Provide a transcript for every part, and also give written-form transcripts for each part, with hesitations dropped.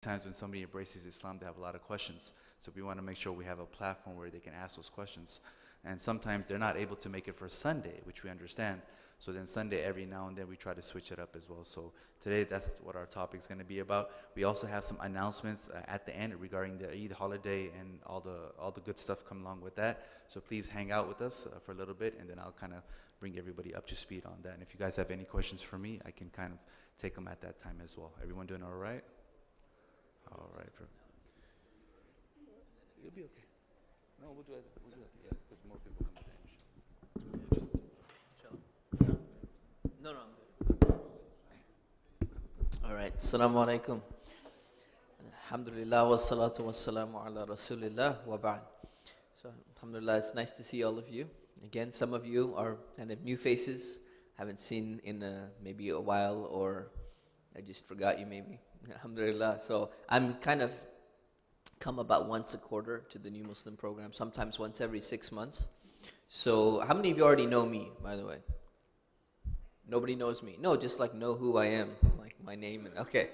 times when somebody embraces Islam, they have a lot of questions. So we want to make sure we have a platform where they can ask those questions. And sometimes they're not able to make it for Sunday, which we understand. So then Sunday, every now and then, we try to switch it up as well. So today, that's what our topic is going to be about. We also have some announcements at the end regarding the Eid holiday and all the good stuff come along with that. So please hang out with us for a little bit, and then I'll kind of bring everybody up to speed on that. And if you guys have any questions for me, I can kind of take them at that time as well. Everyone doing all right? All right. You'll be okay. No, we'll do it. We'll do it. Yeah, because more people come at the end. No, I'm good. All right. Assalamu alaikum. Alhamdulillah wa salatu wa salamu ala rasulillah wa ba'd. So, alhamdulillah, it's nice to see all of you. Again, some of you are kind of new faces, haven't seen in maybe a while, or I just forgot you maybe. Alhamdulillah. So I'm kind of come about once a quarter to the New Muslim program, sometimes once every 6 months. So how many of you already know me, by the way? Nobody knows me. No, just like know who I am, like my name. And okay,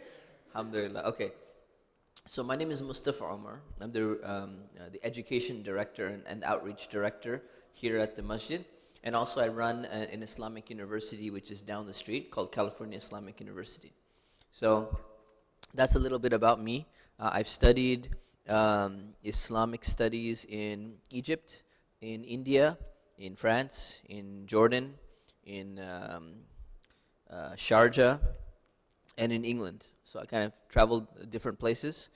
alhamdulillah. Okay. So my name is Mustafa Umar. I'm the education director and outreach director here at the masjid. And also I run an Islamic university which is down the street called California Islamic University. So that's a little bit about me. I've studied Islamic studies in Egypt, in India, in France, in Jordan, in Sharjah, and in England. So I kind of traveled different places.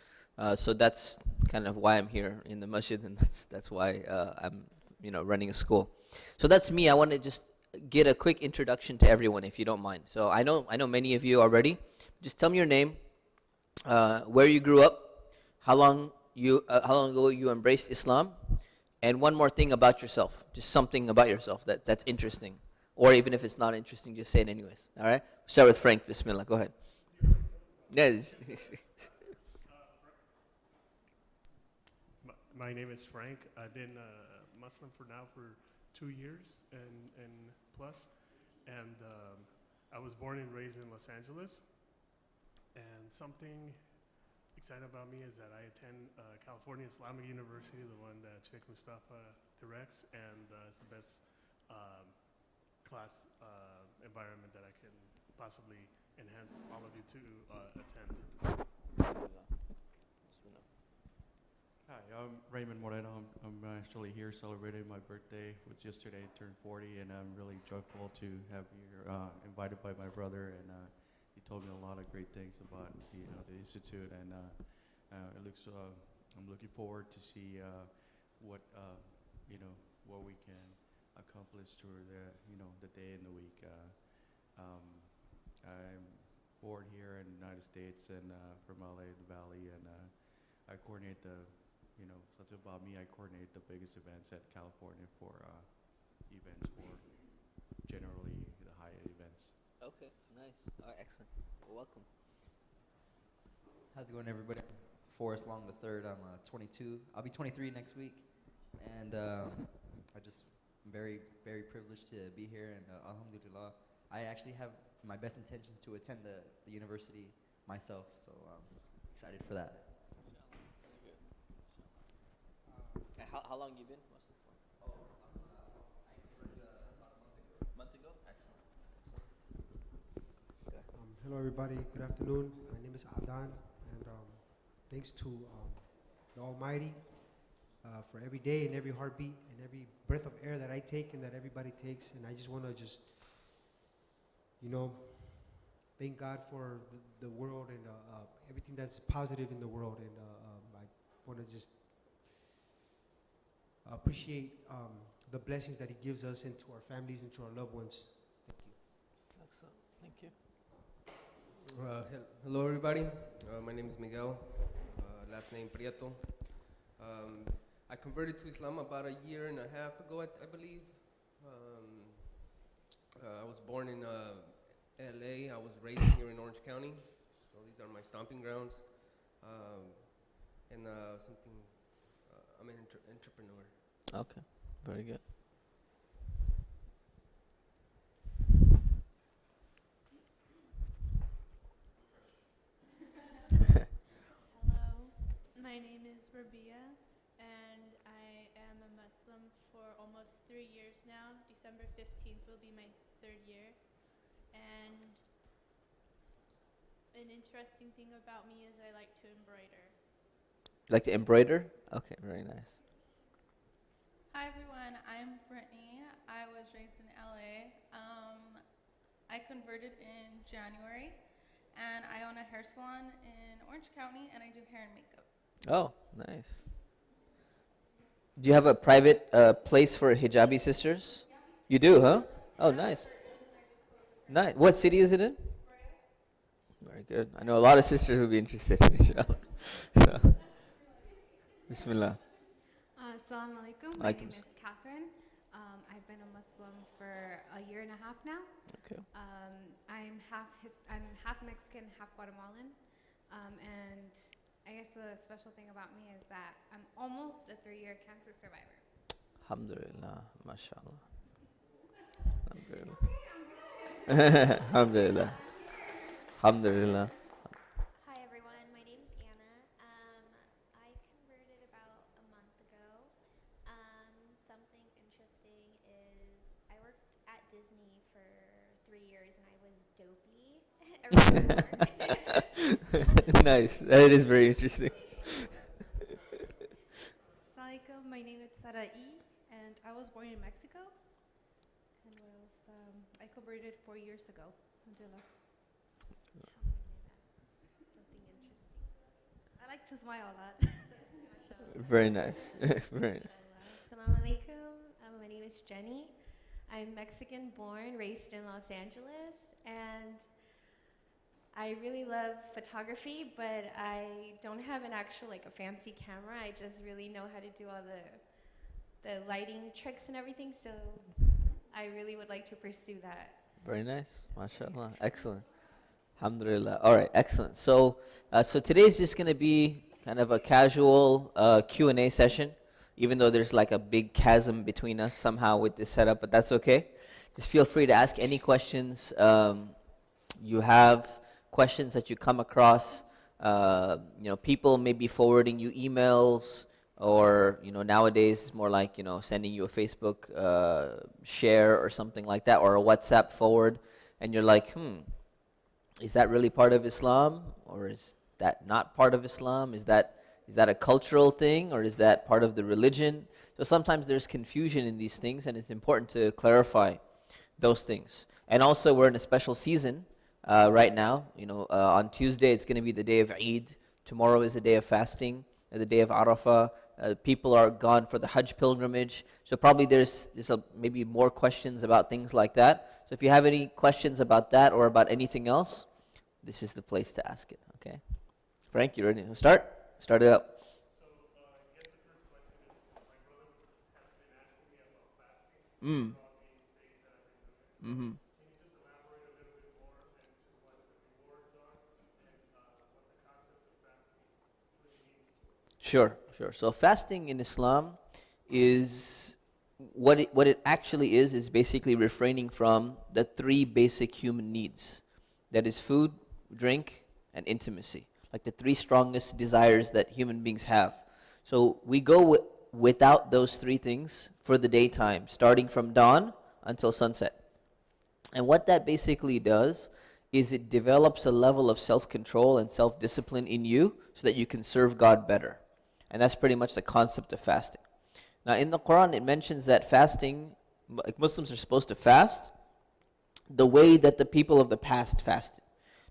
So that's kind of why I'm here in the masjid, and that's why I'm running a school. So that's me. I want to just get a quick introduction to everyone, if you don't mind. So I know many of you already. Just tell me your name, where you grew up, how long ago you embraced Islam, and one more thing about yourself. Just something about yourself that's interesting. Or even if it's not interesting, just say it anyways. All right? Start with Frank. Bismillah. Go ahead. Yes. My name is Frank. I've been Muslim for 2 years and plus. And I was born and raised in Los Angeles. And something exciting about me is that I attend California Islamic University, the one that Shaykh Mustafa directs, and it's the best class environment that I can possibly enhance all of you to attend. Hi, I'm Raymond Moreno. I'm actually here celebrating my birthday, which yesterday turned 40, and I'm really joyful to have you invited by my brother, and he told me a lot of great things about the institute, and I'm looking forward to see what we can accomplish through the day and the week. I'm born here in the United States and from LA, the Valley, and I coordinate something about me, I coordinate the biggest events at California for events for generally the high events. Okay, nice. All right, excellent. Well, welcome. How's it going, everybody? Forrest Long the third. I'm 22. I'll be 23 next week, and I'm very, very privileged to be here. And alhamdulillah, I actually have my best intentions to attend the university myself, so I'm excited for that. How long you been Muslim for? I converted about a month ago. Excellent. Hello, everybody. Good afternoon. My name is Adan, and thanks to the Almighty for every day and every heartbeat and every breath of air that I take and that everybody takes. And I just want to thank God for the world and everything that's positive in the world. And I want to just appreciate the blessings that He gives us and to our families and to our loved ones. Thank you. Excellent. Thank you. Hello, everybody. My name is Miguel. Last name Prieto. I converted to Islam about a year and a half ago, I believe. I was born in LA. I was raised here in Orange County. So these are my stomping grounds. I'm an entrepreneur. Okay, very good. for almost 3 years now. December 15th will be my 3rd year. And an interesting thing about me is I like to embroider. You like to embroider? Okay, very nice. Hi everyone, I'm Brittany. I was raised in LA. I converted in January, and I own a hair salon in Orange County, and I do hair and makeup. Oh, nice. Do you have a private place for hijabi sisters? You do, huh? Oh, nice. Nice. What city is it in? Very good. I know a lot of sisters who would be interested, inshallah. So, Bismillah. Assalamu alaikum. My name is Catherine. I've been a Muslim for a year and a half now. Okay. I'm half Mexican, half Guatemalan, and I guess the special thing about me is that I'm almost a 3-year cancer survivor. Alhamdulillah, mashallah. Alhamdulillah. Alhamdulillah. Alhamdulillah. Hi everyone, my name is Anna. I converted about a month ago. Something interesting is I worked at Disney for 3 years and I was dopey. Nice. That is very interesting. Assalamualaikum. My name is Sarah E. and I was born in Mexico. And I converted 4 years ago. Alhamdulillah. Something interesting. I like to smile a lot. Very nice. Very nice. Assalamu alaikum. My name is Jenny. I'm Mexican born, raised in Los Angeles, and I really love photography, but I don't have an actual, like a fancy camera. I just really know how to do all the lighting tricks and everything, so I really would like to pursue that. Very nice. MashaAllah. Excellent. Alhamdulillah. All right, excellent. So today's just going to be kind of a casual Q&A session, even though there's like a big chasm between us somehow with this setup, but that's okay. Just feel free to ask any questions you have, questions that you come across. People may be forwarding you emails, or nowadays it's more like sending you a Facebook share or something like that, or a WhatsApp forward, and you're like, is that really part of Islam, or is that not part of Islam? Is that a cultural thing, or is that part of the religion? So sometimes there's confusion in these things, and it's important to clarify those things. And also, we're in a special season right now. On Tuesday it's going to be the day of Eid. Tomorrow is the day of fasting, the day of Arafah. People are gone for the Hajj pilgrimage. So probably there's maybe more questions about things like that. So if you have any questions about that or about anything else, this is the place to ask it. Okay, Frank, you ready to start? Start it up. So I guess the first question is, my brother has been asking me about fasting throughout these days that I've been doing. So can you just elaborate a little bit more into what the rewards are and what the concept of fasting really means to us? Sure. So fasting in Islam is what it actually is basically refraining from the 3 basic human needs. That is food, drink, and intimacy. Like the 3 strongest desires that human beings have. So we go without those 3 things for the daytime, starting from dawn until sunset. And what that basically does is it develops a level of self-control and self-discipline in you so that you can serve God better. And that's pretty much the concept of fasting. Now in the Quran it mentions that fasting, like Muslims are supposed to fast the way that the people of the past fasted.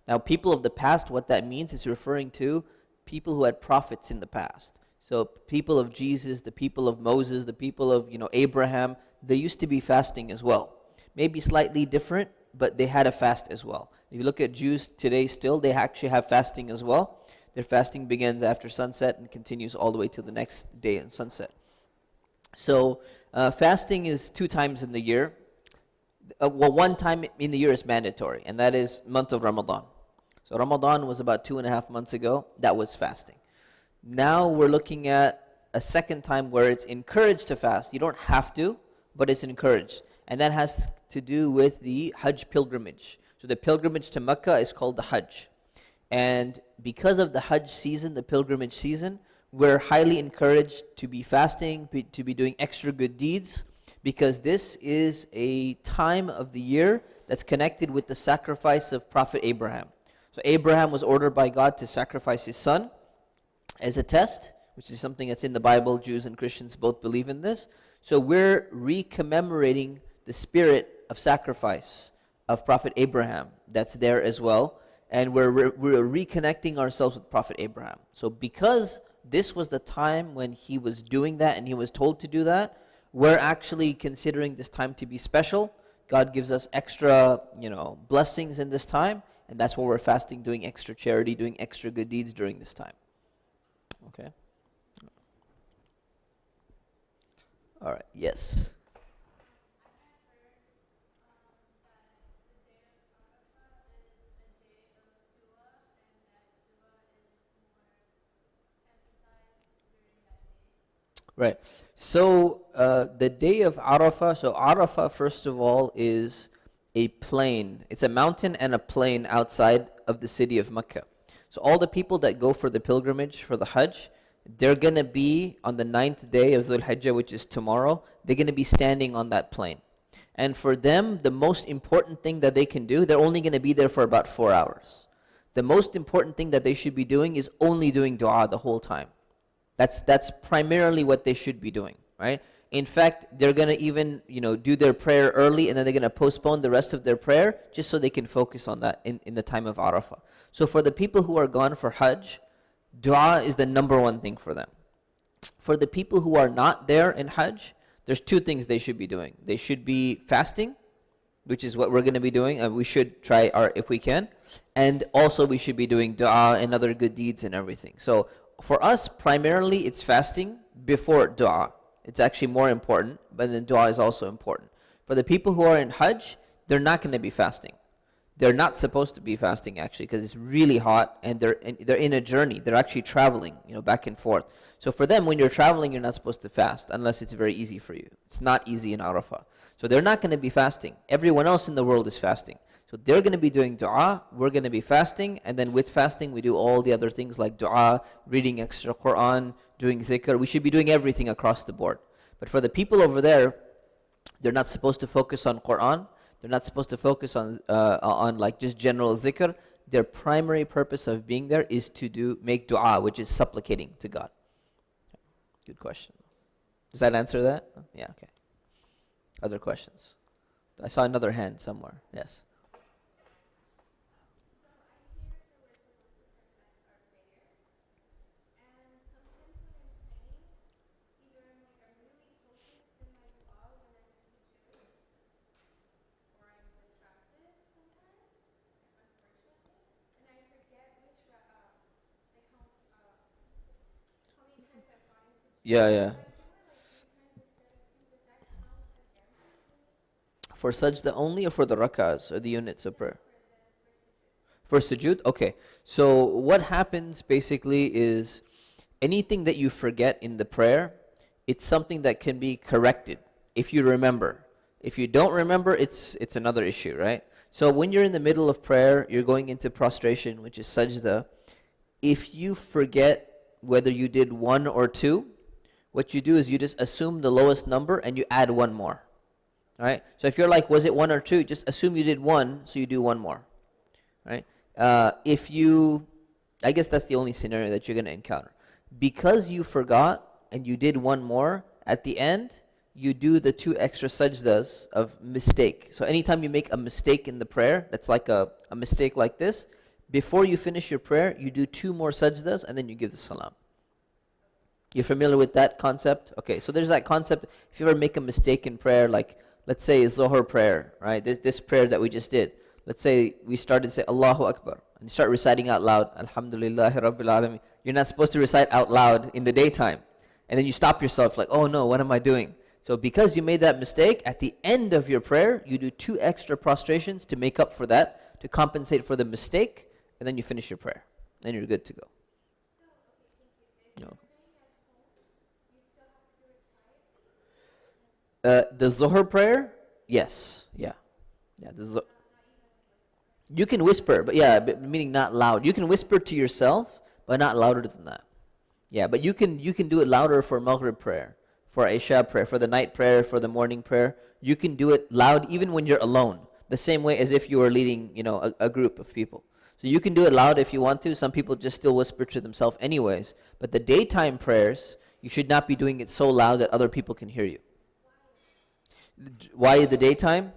Now people of the past, what that means is referring to people who had prophets in the past. So people of Jesus, the people of Moses, the people of Abraham, they used to be fasting as well. Maybe slightly different, but they had a fast as well. If you look at Jews today still, they actually have fasting as well. Their fasting begins after sunset and continues all the way to the next day in sunset. So fasting is 2 times in the year. One time in the year is mandatory, and that is month of Ramadan. So Ramadan was about 2.5 months ago. That was fasting. Now we're looking at a second time where it's encouraged to fast. You don't have to, but it's encouraged. And that has to do with the Hajj pilgrimage. So the pilgrimage to Mecca is called the Hajj. And because of the Hajj season, the pilgrimage season, we're highly encouraged to be fasting, to be doing extra good deeds, because this is a time of the year that's connected with the sacrifice of Prophet Abraham. So Abraham was ordered by God to sacrifice his son as a test, which is something that's in the Bible. Jews and Christians both believe in this. So we're recommemorating the spirit of sacrifice of Prophet Abraham that's there as well. And we're reconnecting ourselves with Prophet Abraham. So because this was the time when he was doing that and he was told to do that, we're actually considering this time to be special. God gives us extra, blessings in this time, and that's why we're fasting, doing extra charity, doing extra good deeds during this time. Okay? All right, yes. Right. So the day of Arafah, so Arafah, first of all, is a plain. It's a mountain and a plain outside of the city of Mecca. So all the people that go for the pilgrimage, for the Hajj, they're going to be on the 9th day of Dhul Hijjah, which is tomorrow, they're going to be standing on that plain. And for them, the most important thing that they can do, they're only going to be there for about 4 hours. The most important thing that they should be doing is only doing dua the whole time. That's primarily what they should be doing, right? In fact, they're going to even, do their prayer early, and then they're going to postpone the rest of their prayer just so they can focus on that in the time of Arafah. So for the people who are gone for Hajj, dua is the number one thing for them. For the people who are not there in Hajj, there's two things they should be doing. They should be fasting, which is what we're going to be doing, and we should try if we can. And also we should be doing dua and other good deeds and everything. So for us, primarily, it's fasting before dua. It's actually more important, but then dua is also important. For the people who are in Hajj, they're not going to be fasting. They're not supposed to be fasting, actually, because it's really hot, and they're in a journey. They're actually traveling, back and forth. So for them, when you're traveling, you're not supposed to fast, unless it's very easy for you. It's not easy in Arafah. So they're not going to be fasting. Everyone else in the world is fasting. So they're going to be doing dua, we're going to be fasting, and then with fasting we do all the other things like dua, reading extra Quran, doing zikr. We should be doing everything across the board. But for the people over there, they're not supposed to focus on Quran. They're not supposed to focus on like just general zikr. Their primary purpose of being there is to make dua, which is supplicating to God. Good question. Does that answer that? Yeah, okay. Other questions? I saw another hand somewhere. Yes. Yeah. For sajda only, or for the rak'ahs, or the units of prayer? For sujood? Okay. So what happens basically is anything that you forget in the prayer, it's something that can be corrected if you remember. If you don't remember, it's another issue, right? So when you're in the middle of prayer, you're going into prostration, which is sajda. If you forget whether you did 1 or 2, what you do is you just assume the lowest number and you add 1 more. All right? So if you're like, was it 1 or 2? Just assume you did 1, so you do 1 more. Right? I guess that's the only scenario that you're going to encounter. Because you forgot and you did 1 more, at the end, you do the 2 extra sajdas of mistake. So anytime you make a mistake in the prayer, that's like a mistake like this, before you finish your prayer, you do 2 more sajdas and then you give the salam. You're familiar with that concept? Okay, so there's that concept. If you ever make a mistake in prayer, like let's say Zohar prayer, right? This prayer that we just did. Let's say we started to say Allahu Akbar, and you start reciting out loud, Alhamdulillahi Rabbil Alameen. You're not supposed to recite out loud in the daytime. And then you stop yourself like, oh no, what am I doing? So because you made that mistake, at the end of your prayer, you do 2 extra prostrations to make up for that, to compensate for the mistake, and then you finish your prayer. Then you're good to go. The Zohar prayer, yes, yeah. You can whisper, but meaning not loud. You can whisper to yourself, but not louder than that. Yeah, but you can do it louder for Maghrib prayer, for Isha prayer, for the night prayer, for the morning prayer. You can do it loud even when you're alone, the same way as if you were leading, a group of people. So you can do it loud if you want to. Some people just still whisper to themselves anyways. But the daytime prayers, you should not be doing it so loud that other people can hear you. Why the daytime?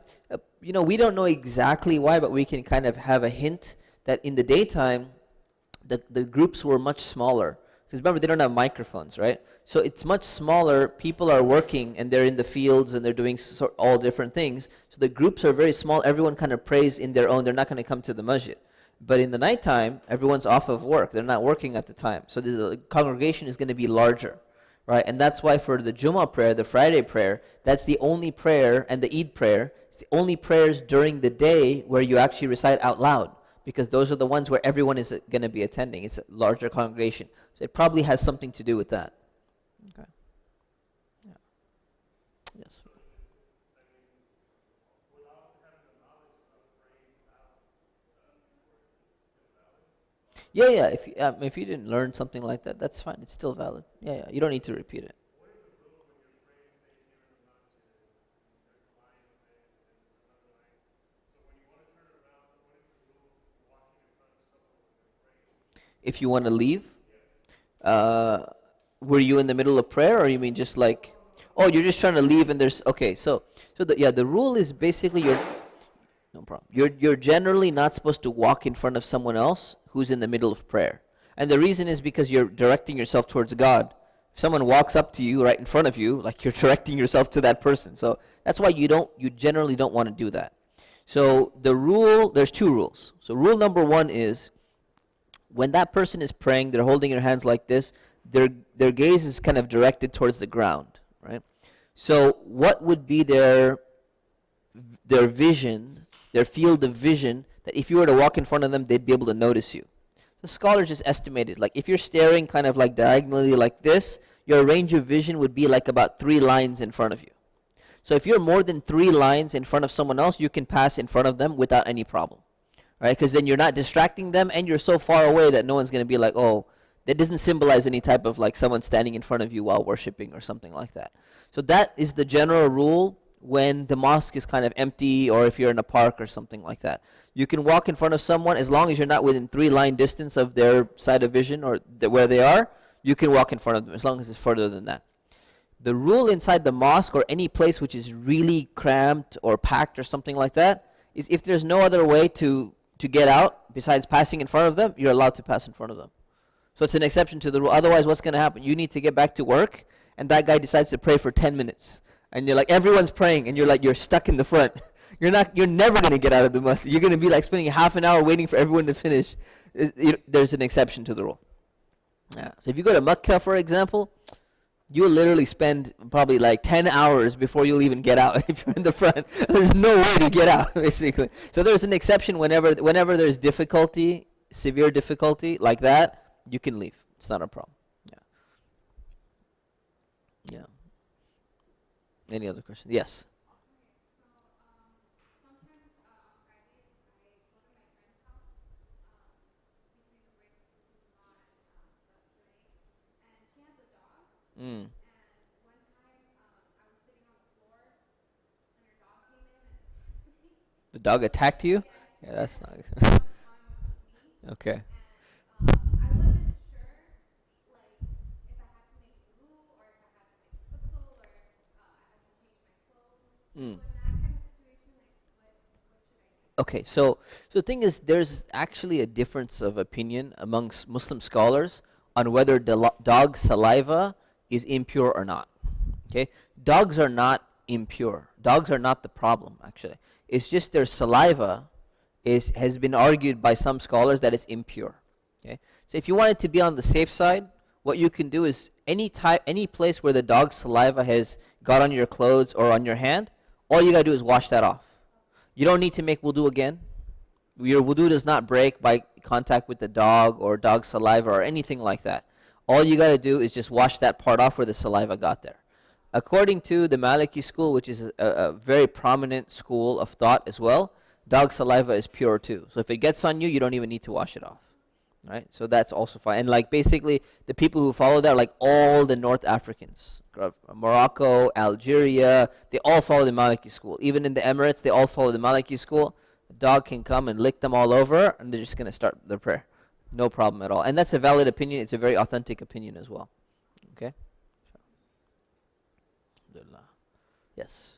We don't know exactly why, but we can kind of have a hint that in the daytime, the groups were much smaller. Because remember, they don't have microphones, right? So it's much smaller. People are working, and they're in the fields, and they're doing all different things. So the groups are very small. Everyone kind of prays in their own. They're not going to come to the masjid. But in the nighttime, everyone's off of work. They're not working at the time. So the congregation is going to be larger, right? And that's why for the Jummah prayer, the Friday prayer, that's the only prayer, and the Eid prayer, it's the only prayers during the day where you actually recite out loud, because those are the ones where everyone is going to be attending. It's a larger congregation. So it probably has something to do with that. Okay. Yeah. Yes. Yeah. If you didn't learn something like that, that's fine. It's still valid. Yeah. You don't need to repeat it. If you want to leave, were you in the middle of prayer, or you mean just like, oh, you're just trying to leave and there's, okay, so the rule is basically no problem. You're generally not supposed to walk in front of someone else who's in the middle of prayer. And the reason is because you're directing yourself towards God. If someone walks up to you right in front of you, like, you're directing yourself to that person. So that's why you generally don't want to do that. So there's two rules. So rule number one is, when that person is praying, they're holding their hands like this, their gaze is kind of directed towards the ground, right? So what would be their vision, their field of vision, that if you were to walk in front of them, they'd be able to notice you? The scholars just estimated, like, if you're staring kind of like diagonally like this, your range of vision would be like about 3 lines in front of you. So if you're more than 3 lines in front of someone else, you can pass in front of them without any problem. Right, because then you're not distracting them, and you're so far away that no one's going to be like, oh, that doesn't symbolize any type of like someone standing in front of you while worshiping or something like that. So that is the general rule when the mosque is kind of empty, or if you're in a park or something like that. You can walk in front of someone as long as you're not within 3 line distance of their side of vision or where they are. You can walk in front of them as long as it's further than that. The rule inside the mosque or any place which is really cramped or packed or something like that is, if there's no other way to get out besides passing in front of them, you're allowed to pass in front of them. So it's an exception to the rule. Otherwise, what's going to happen? You need to get back to work, and that guy decides to pray for 10 minutes. And you're like, everyone's praying, and you're stuck in the front. You're never going to get out of the masjid. You're going to be like spending half an hour waiting for everyone to finish. There's an exception to the rule. Yeah. So if you go to Mecca, for example, you'll literally spend probably like 10 hours before you'll even get out if you're in the front. There's no way to get out, basically. So there's an exception whenever there's difficulty, severe difficulty like that, you can leave. It's not a problem. Yeah. Any other questions? Yes. Mm. The dog attacked you? Yeah, that's not good. Okay. Mm. Okay, so the thing is, there's actually a difference of opinion amongst Muslim scholars on whether the dog saliva is impure or not. Okay, dogs are not impure. Dogs are not the problem, actually. It's just their saliva has been argued by some scholars that it's impure. Okay, so if you want it to be on the safe side, what you can do is any place where the dog's saliva has got on your clothes or on your hand, all you gotta do is wash that off. You don't need to make wudu again. Your wudu does not break by contact with the dog or dog saliva or anything like that. All you got to do is just wash that part off where the saliva got there. According to the Maliki school, which is a very prominent school of thought as well, dog saliva is pure too. So if it gets on you, you don't even need to wash it off. right? So that's also fine. And like basically the people who follow that are like all the North Africans, Morocco, Algeria, they all follow the Maliki school. Even in the Emirates, they all follow the Maliki school. A dog can come and lick them all over, and they're just going to start their prayer. No problem at all. And that's a valid opinion. It's a very authentic opinion as well. Okay? Alhamdulillah. Yes.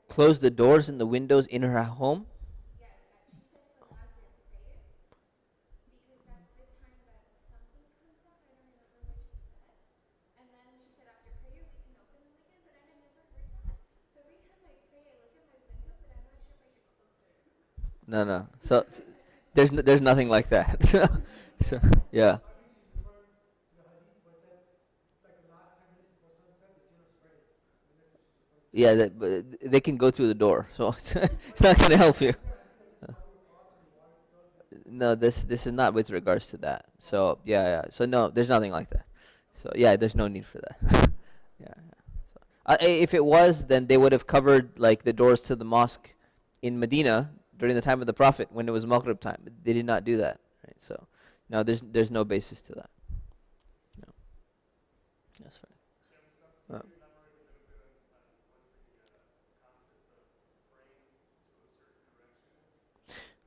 Close the doors and the windows in her home? No. So there's nothing like that. so yeah. Yeah, but they can go through the door, so it's not going to help you. No, this is not with regards to that. So yeah. So no, there's nothing like that. So yeah, there's no need for that. yeah. If it was, then they would have covered like the doors to the mosque in Medina during the time of the Prophet when it was Maghrib time. They did not do that. Right? So no, there's no basis to that. No. That's fine.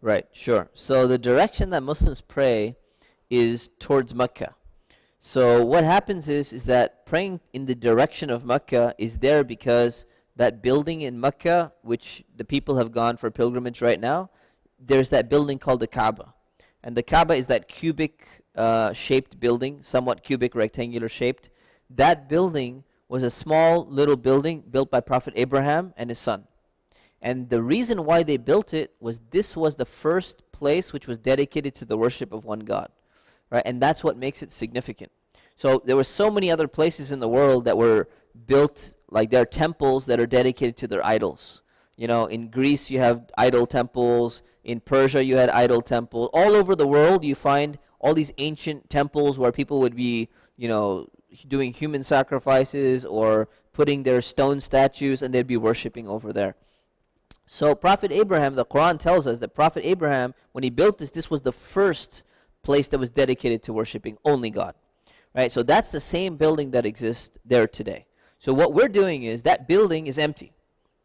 Right, sure. So the direction that Muslims pray is towards Mecca. So what happens is that praying in the direction of Mecca is there because that building in Mecca, which the people have gone for pilgrimage right now, there's that building called the Kaaba. And the Kaaba is that cubic shaped building, somewhat cubic rectangular shaped. That building was a small little building built by Prophet Abraham and his son. And the reason why they built it was this was the first place which was dedicated to the worship of one God, right? And that's what makes it significant. So there were so many other places in the world that were built, like there are temples that are dedicated to their idols. You know, in Greece you have idol temples, in Persia you had idol temples. All over the world you find all these ancient temples where people would be, you know, doing human sacrifices or putting their stone statues and they'd be worshiping over there. So Prophet Abraham, the Quran tells us that Prophet Abraham, when he built this was the first place that was dedicated to worshiping only God. Right? So that's the same building that exists there today. So what we're doing is that building is empty.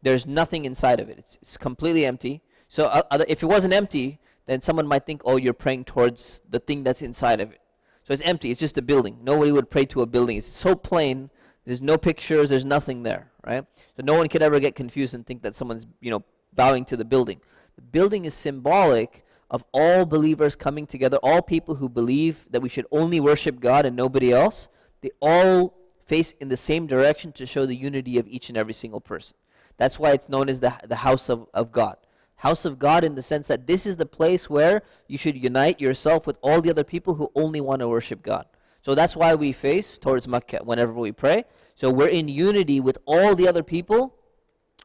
There's nothing inside of it. It's completely empty. So if it wasn't empty, then someone might think, oh, you're praying towards the thing that's inside of it. So it's empty. It's just a building. Nobody would pray to a building. It's so plain. There's no pictures. There's nothing there. Right? So no one could ever get confused and think that someone's, bowing to the building. The building is symbolic of all believers coming together, all people who believe that we should only worship God and nobody else. They all face in the same direction to show the unity of each and every single person. That's why it's known as the house of God. House of God in the sense that this is the place where you should unite yourself with all the other people who only want to worship God. So that's why we face towards Mecca whenever we pray. So we're in unity with all the other people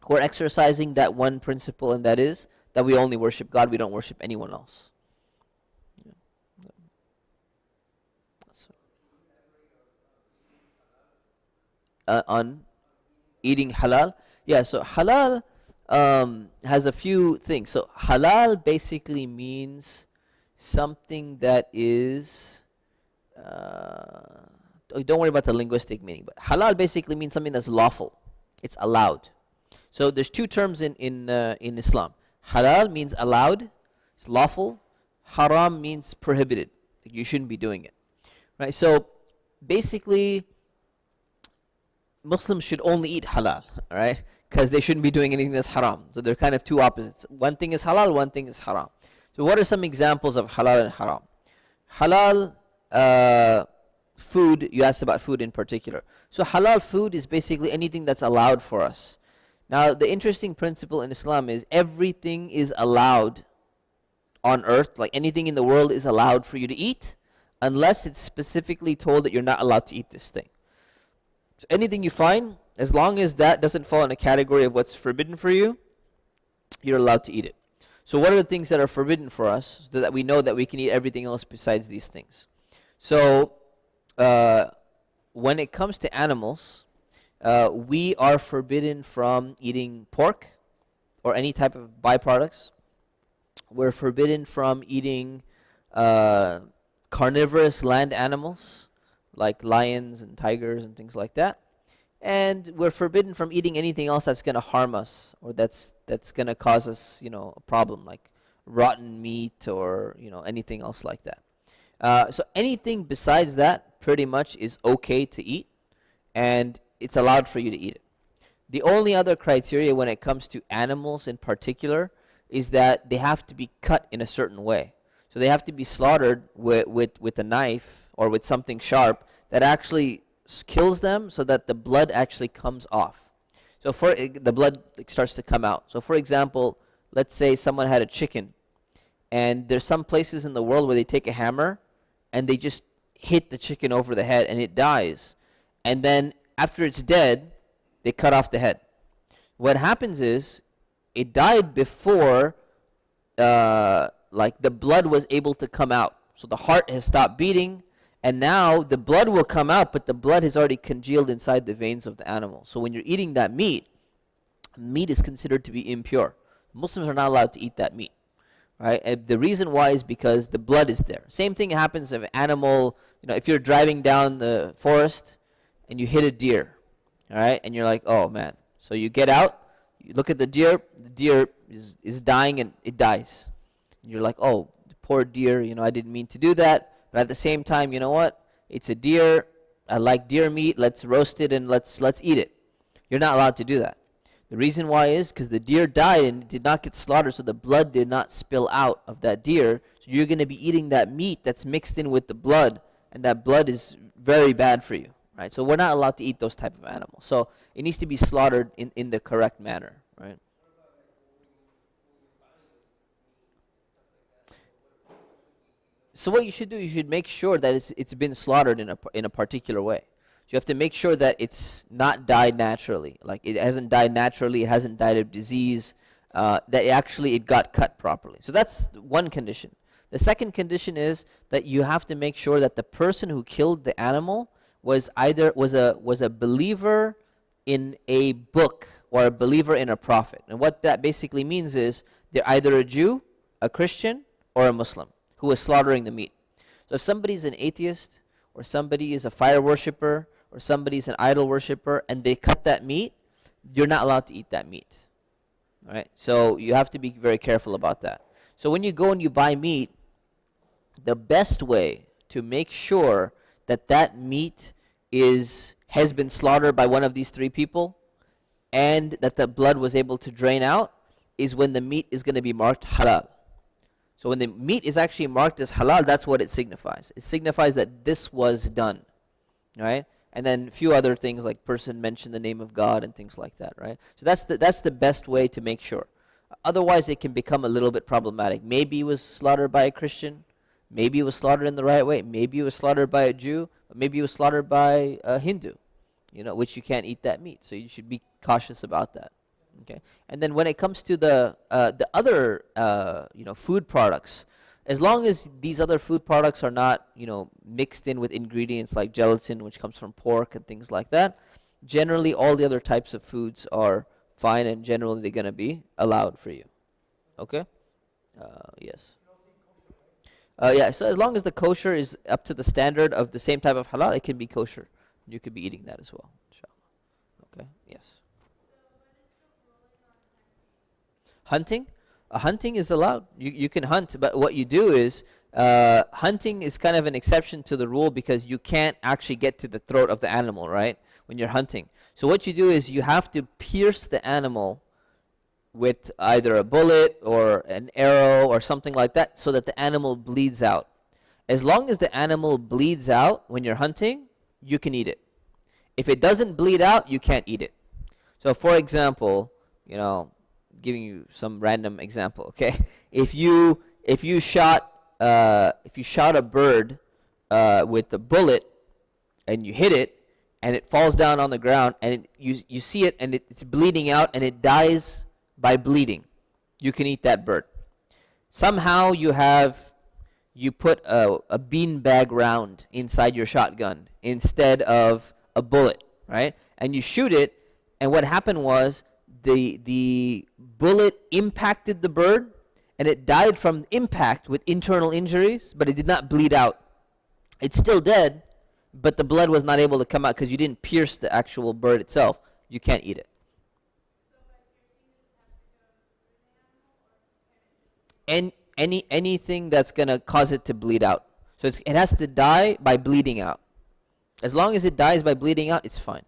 who are exercising that one principle, and that is that we only worship God, we don't worship anyone else. On eating halal? Yeah, so halal has a few things. So halal basically means something that is, don't worry about the linguistic meaning, but halal basically means something that's lawful. It's allowed. So there's two terms in Islam. Halal means allowed, it's lawful. Haram means prohibited. You shouldn't be doing it. Right? So basically, Muslims should only eat halal, right? Because they shouldn't be doing anything that's haram. So they're kind of two opposites. One thing is halal, one thing is haram. So what are some examples of halal and haram? Halal food, you asked about food in particular. So halal food is basically anything that's allowed for us. Now, the interesting principle in Islam is everything is allowed on earth, like anything in the world is allowed for you to eat, unless it's specifically told that you're not allowed to eat this thing. So anything you find, as long as that doesn't fall in a category of what's forbidden for you, you're allowed to eat it. So what are the things that are forbidden for us so that we know that we can eat everything else besides these things? So when it comes to animals, we are forbidden from eating pork or any type of byproducts. We're forbidden from eating carnivorous land animals like lions and tigers and things like that. And we're forbidden from eating anything else that's going to harm us or that's going to cause us, a problem like rotten meat or, anything else like that. So anything besides that pretty much is okay to eat, and it's allowed for you to eat it. The only other criteria when it comes to animals in particular is that they have to be cut in a certain way. So they have to be slaughtered with a knife or with something sharp that actually kills them so that the blood actually comes off. So the blood starts to come out. So for example, let's say someone had a chicken, and there's some places in the world where they take a hammer and they just hit the chicken over the head and it dies. And then after it's dead, they cut off the head. What happens is it died before the blood was able to come out. So the heart has stopped beating, and now the blood will come out, but the blood has already congealed inside the veins of the animal. So when you're eating that meat is considered to be impure. Muslims are not allowed to eat that meat. Right? And the reason why is because the blood is there. Same thing happens if an animal, if you're driving down the forest and you hit a deer, all right, and you're like, oh man. So you get out, you look at the deer is dying and it dies. And you're like, oh, the poor deer, I didn't mean to do that. But at the same time, you know what? It's a deer. I like deer meat. Let's roast it and let's eat it. You're not allowed to do that. The reason why is because the deer died and it did not get slaughtered, so the blood did not spill out of that deer. So you're going to be eating that meat that's mixed in with the blood, and that blood is very bad for you. Right? So we're not allowed to eat those type of animals. So it needs to be slaughtered in the correct manner. Right? So what you should do, you should make sure that it's been slaughtered in a particular way. So you have to make sure that it's not died naturally. Like it hasn't died naturally, it hasn't died of disease, that it got cut properly. So that's one condition. The second condition is that you have to make sure that the person who killed the animal was a believer in a book or a believer in a prophet. And what that basically means is they're either a Jew, a Christian, or a Muslim who was slaughtering the meat. So if somebody's an atheist, or somebody is a fire worshiper, or somebody's an idol worshiper, and they cut that meat, you're not allowed to eat that meat. All right? So you have to be very careful about that. So when you go and you buy meat, the best way to make sure that that meat has been slaughtered by one of these three people, and that the blood was able to drain out, is when the meat is going to be marked halal. So when the meat is actually marked as halal, that's what it signifies. It signifies that this was done, right? And then a few other things like person mentioned the name of God and things like that, right? So that's the best way to make sure. Otherwise, it can become a little bit problematic. Maybe it was slaughtered by a Christian. Maybe it was slaughtered in the right way. Maybe it was slaughtered by a Jew. Maybe it was slaughtered by a Hindu, which you can't eat that meat. So you should be cautious about that. Okay, and then when it comes to the other food products, as long as these other food products are not mixed in with ingredients like gelatin, which comes from pork and things like that, generally all the other types of foods are fine, and generally they're going to be allowed for you. Okay, yes. Yeah. So as long as the kosher is up to the standard of the same type of halal, it can be kosher. You could be eating that as well. Inshallah. Okay. Yes. Hunting? Hunting is allowed. You can hunt, but what you do is, hunting is kind of an exception to the rule because you can't actually get to the throat of the animal, right, when you're hunting. So what you do is you have to pierce the animal with either a bullet or an arrow or something like that so that the animal bleeds out. As long as the animal bleeds out when you're hunting, you can eat it. If it doesn't bleed out, you can't eat it. So for example, giving you some random example, okay? If you shot a bird with a bullet and you hit it and it falls down on the ground and you see it and it's bleeding out and it dies by bleeding, you can eat that bird. Somehow you put a beanbag round inside your shotgun instead of a bullet, right? And you shoot it, and what happened was the bullet impacted the bird, and it died from impact with internal injuries, but it did not bleed out. It's still dead, but the blood was not able to come out because you didn't pierce the actual bird itself. You can't eat it. And anything that's going to cause it to bleed out. So it has to die by bleeding out. As long as it dies by bleeding out, it's fine.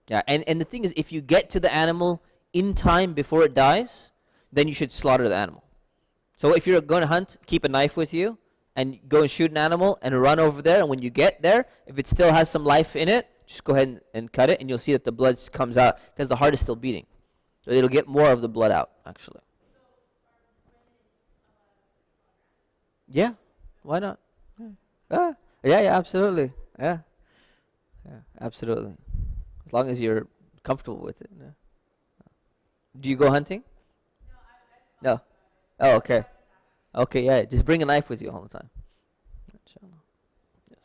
Yeah, and the thing is, if you get to the animal in time before it dies, then you should slaughter the animal. So if you're going to hunt, keep a knife with you, and go and shoot an animal and run over there, and when you get there, if it still has some life in it, just go ahead and cut it, and you'll see that the blood comes out because the heart is still beating. So it'll get more of the blood out, actually. Yeah, why not? Yeah, absolutely. Yeah, absolutely. As long as you're comfortable with it. Yeah. Do you go hunting? No. Oh, okay. Okay, yeah. Just bring a knife with you all the time. Yes.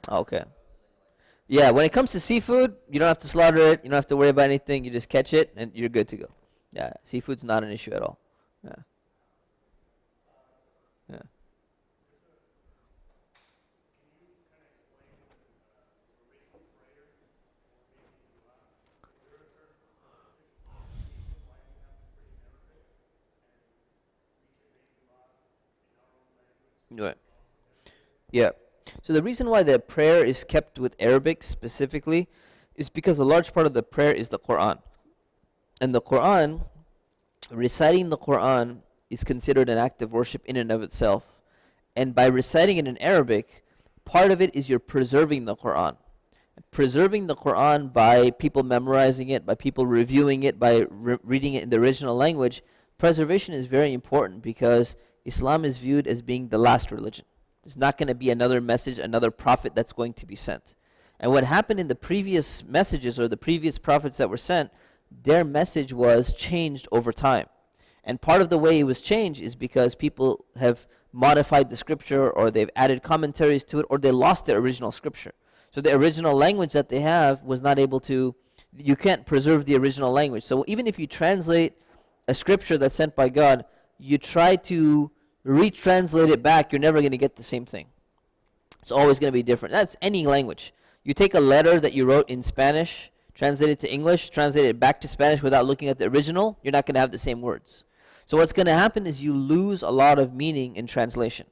Okay. Yeah, when it comes to seafood, you don't have to slaughter it. You don't have to worry about anything. You just catch it, and you're good to go. Yeah, seafood's not an issue at all. Yeah. Yeah. Right. Yeah. So the reason why the prayer is kept with Arabic specifically is because a large part of the prayer is the Quran. And the Quran, reciting the Quran is considered an act of worship in and of itself. And by reciting it in Arabic, part of it is you're preserving the Quran. Preserving the Quran by people memorizing it, by people reviewing it, by reading it in the original language, preservation is very important because Islam is viewed as being the last religion. There's not going to be another message, another prophet that's going to be sent. And what happened in the previous messages or the previous prophets that were sent, their message was changed over time. And part of the way it was changed is because people have modified the scripture, or they've added commentaries to it, or they lost their original scripture. So the original language that they have was not able to, you can't preserve the original language. So even if you translate a scripture that's sent by God, you try to retranslate it back, you're never going to get the same thing. It's always going to be different. That's any language. You take a letter that you wrote in Spanish, translate it to English, translate it back to Spanish without looking at the original, you're not going to have the same words. So what's going to happen is you lose a lot of meaning in translation.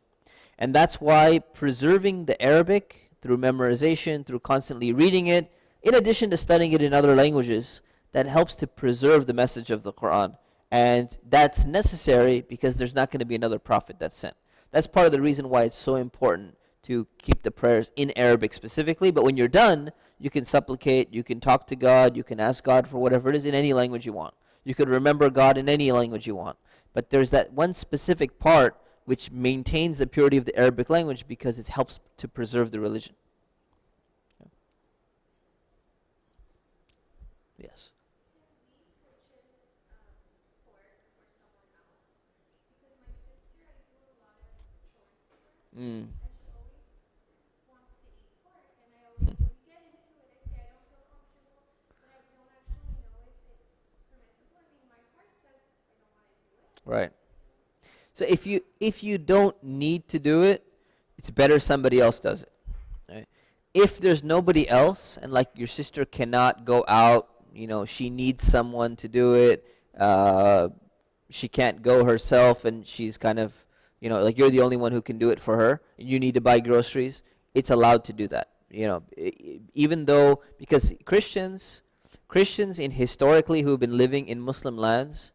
And that's why preserving the Arabic through memorization, through constantly reading it, in addition to studying it in other languages, that helps to preserve the message of the Quran. And that's necessary because there's not going to be another prophet that's sent. That's part of the reason why it's so important to keep the prayers in Arabic specifically. But when you're done, you can supplicate, you can talk to God, you can ask God for whatever it is in any language you want. You could remember God in any language you want. But there's that one specific part which maintains the purity of the Arabic language because it helps to preserve the religion. Yes. Mm. Right. So if you don't need to do it, it's better somebody else does it. Right? If there's nobody else, and like your sister cannot go out, she needs someone to do it. She can't go herself, and she's kind of, like you're the only one who can do it for her. You need to buy groceries. It's allowed to do that. Even though, because Christians in historically who have been living in Muslim lands,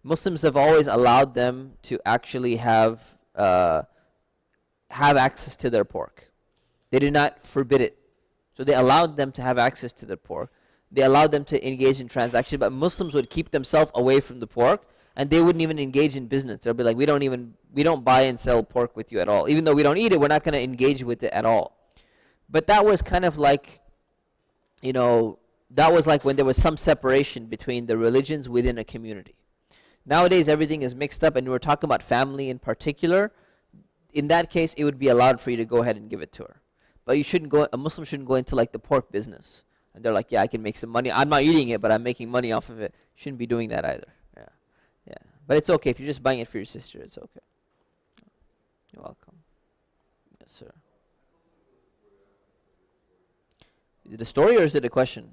Muslims have always allowed them to actually have access to their pork. They did not forbid it. So they allowed them to have access to their pork. They allowed them to engage in transactions, but Muslims would keep themselves away from the pork, and they wouldn't even engage in business. They'll be like, we don't buy and sell pork with you at all. Even though we don't eat it, we're not going to engage with it at all. But that was kind of like, that was like when there was some separation between the religions within a community. Nowadays, everything is mixed up, and we're talking about family in particular. In that case, it would be allowed for you to go ahead and give it to her. But you shouldn't go. A Muslim shouldn't go into like the pork business, and they're like, yeah, I can make some money. I'm not eating it, but I'm making money off of it. You shouldn't be doing that either. Yeah, yeah. But it's okay if you're just buying it for your sister. It's okay. You're welcome. Yes, sir. Is it a story or is it a question?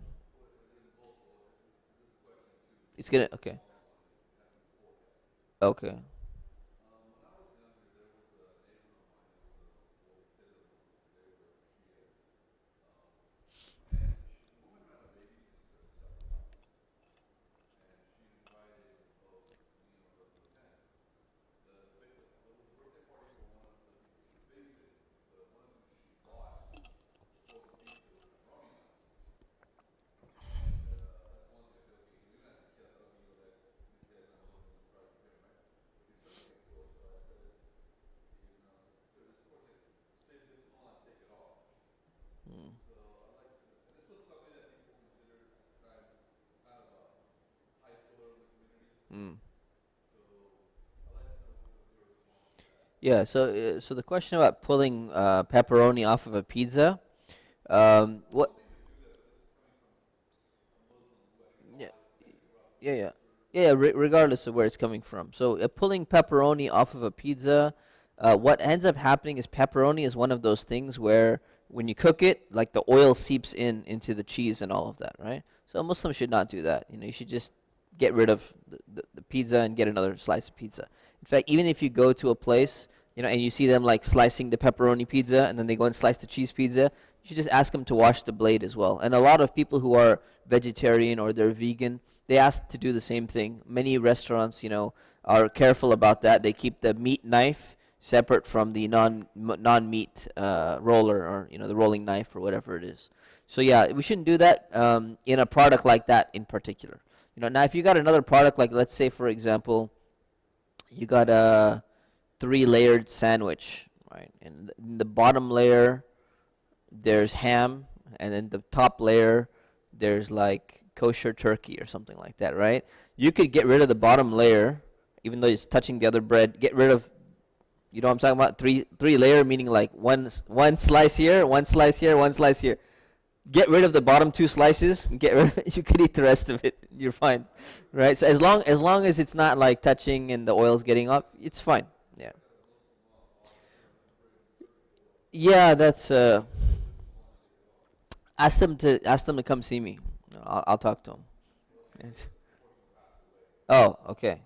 It's gonna. Okay. Okay. Mm. Yeah, so the question about pulling pepperoni off of a pizza, what? Yeah, yeah, yeah, yeah. Regardless of where it's coming from, so pulling pepperoni off of a pizza, what ends up happening is pepperoni is one of those things where when you cook it, like the oil seeps into the cheese and all of that, right? So a Muslim should not do that. You should just get rid of the pizza and get another slice of pizza. In fact, even if you go to a place, and you see them like slicing the pepperoni pizza and then they go and slice the cheese pizza, you should just ask them to wash the blade as well. And a lot of people who are vegetarian or they're vegan, they ask to do the same thing. Many restaurants, are careful about that. They keep the meat knife separate from the non-meat roller, or the rolling knife or whatever it is. So yeah, we shouldn't do that in a product like that in particular. Now if you got another product, like let's say for example, you got a 3-layered sandwich, right? And in the bottom layer, there's ham, and then the top layer, there's like kosher turkey or something like that, right? You could get rid of the bottom layer, even though it's touching the other bread. Get rid of, what I'm talking about? Three layer, meaning like one slice here, one slice here, one slice here. Get rid of the bottom 2 slices. You could eat the rest of it. You're fine, right? So as long as it's not like touching and the oil's getting off, it's fine. Yeah. Yeah, that's. Ask them to come see me. I'll talk to them. Yes. Oh, okay.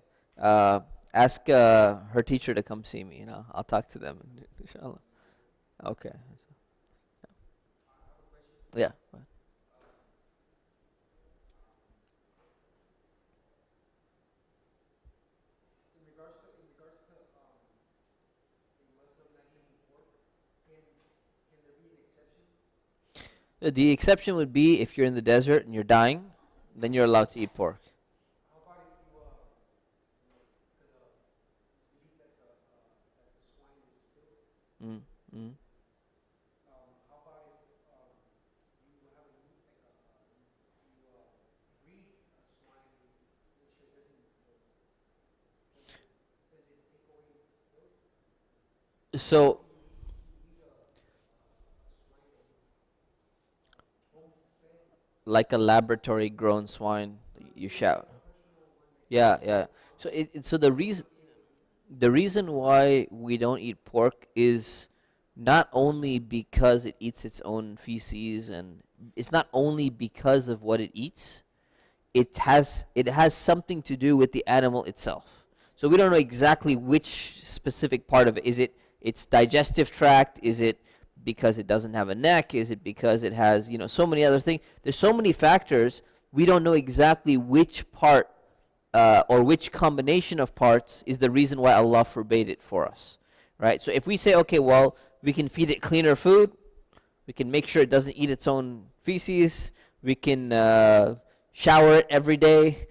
Ask her teacher to come see me. I'll talk to them. Inshallah. Okay. Yeah. The exception would be if you're in the desert and you're dying, then you're allowed to eat pork. Mm, mm. So like a laboratory grown swine, you shout. Yeah, yeah. So the reason why we don't eat pork is not only because it eats its own feces, and it's not only because of what it eats. It has something to do with the animal itself. So we don't know exactly which specific part of it. Is it its digestive tract? Is it because it doesn't have a neck? Is it because it has, so many other things? There's so many factors. We don't know exactly which part or which combination of parts is the reason why Allah forbade it for us, right? So if we say, okay, well, we can feed it cleaner food, we can make sure it doesn't eat its own feces, we can shower it every day,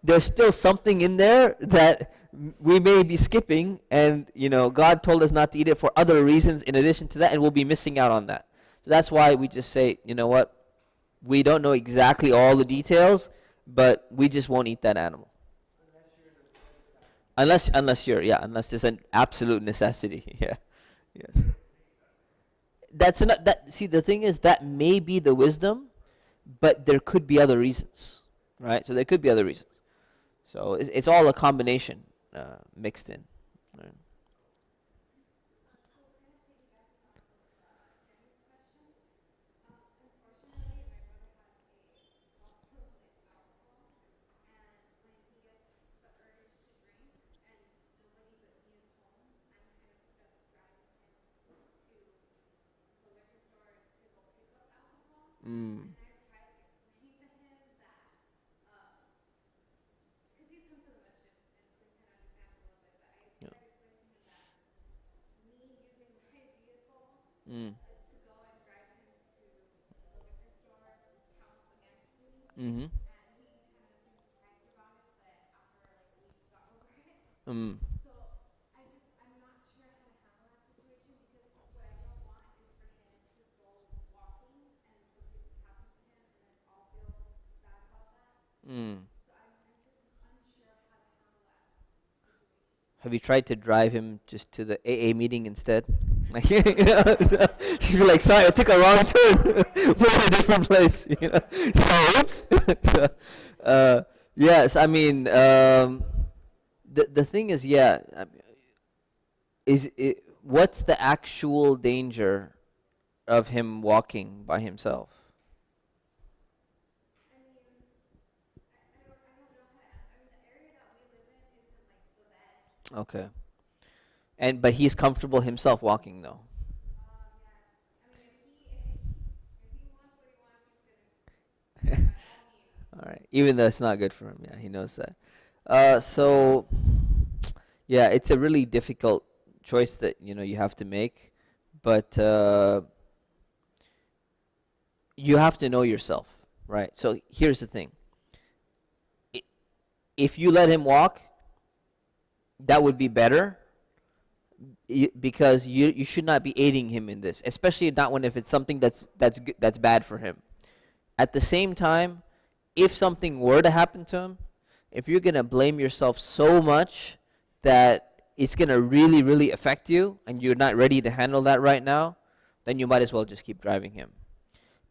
there's still something in there that we may be skipping, and God told us not to eat it for other reasons in addition to that, and we'll be missing out on that. So that's why we just say, what, we don't know exactly all the details, but we just won't eat that animal. Unless you're, yeah, unless there's an absolute necessity. Yeah. Yes. That's not that. See, the thing is that may be the wisdom, but there could be other reasons, right? So there could be other reasons. So it's all a combination mixed in. Right? Mm. Yeah. Mm. Mhm. Mm. Mm. Have you tried to drive him just to the AA meeting instead? Like, you know, so she'd be like, "Sorry, I took a wrong turn. We're in a different place." You know, so oops. So, yes, I mean, the thing is, yeah, is it, what's the actual danger of him walking by himself? Okay, and but he's comfortable himself walking though. All right, even though it's not good for him, yeah, he knows that. So yeah, it's a really difficult choice that you have to make, but you have to know yourself, right? So here's the thing: I- if you let him walk, that would be better, because you should not be aiding him in this, especially not when if it's something that's bad for him. At the same time, if something were to happen to him, if you're gonna blame yourself so much that it's gonna really, really affect you, and you're not ready to handle that right now, then you might as well just keep driving him.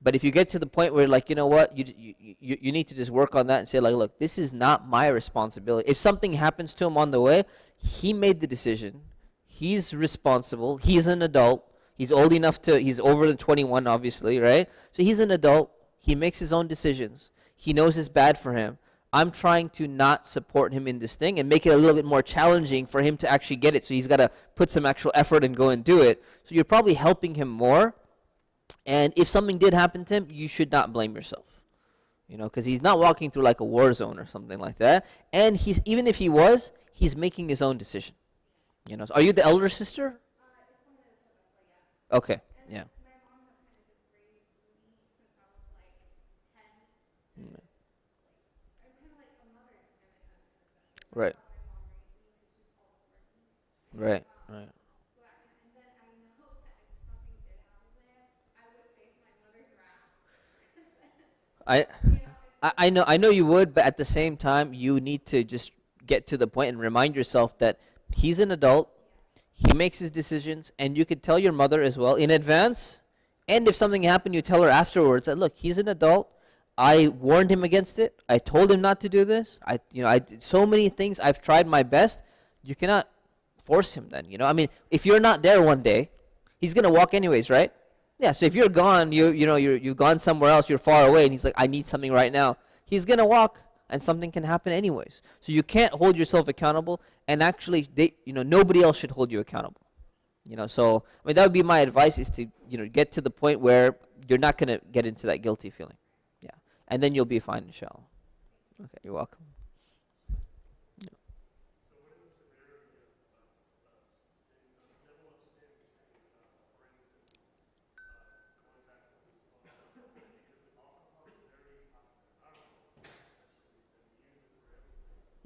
But if you get to the point where, like, you know what, you need to just work on that and say, like, look, this is not my responsibility. If something happens to him on the way, he made the decision. He's responsible. He's an adult. He's old enough to, he's over than 21, obviously, right? So he's an adult. He makes his own decisions. He knows it's bad for him. I'm trying to not support him in this thing and make it a little bit more challenging for him to actually get it. So he's got to put some actual effort and go and do it. So you're probably helping him more. And if something did happen to him, you should not blame yourself. Because he's not walking through like a war zone or something like that. And even if he was, he's making his own decision. So are you the elder sister? Okay, yeah. Mm. Right. Right. Right. I I know you would, but at the same time, you need to just get to the point and remind yourself that he's an adult. He makes his decisions, and you could tell your mother as well in advance. And if something happened, you tell her afterwards that, look, he's an adult. I warned him against it. I told him not to do this. I did so many things. I've tried my best. You cannot force him then. I mean, if you're not there one day, he's gonna walk anyways, right? Yeah. So if you're gone, you've gone somewhere else. You're far away, and he's like, I need something right now. He's gonna walk, and something can happen anyways. So you can't hold yourself accountable. And actually, nobody else should hold you accountable. So I mean, that would be my advice: is to get to the point where you're not gonna get into that guilty feeling. Yeah, and then you'll be fine, inshallah. Okay, you're welcome.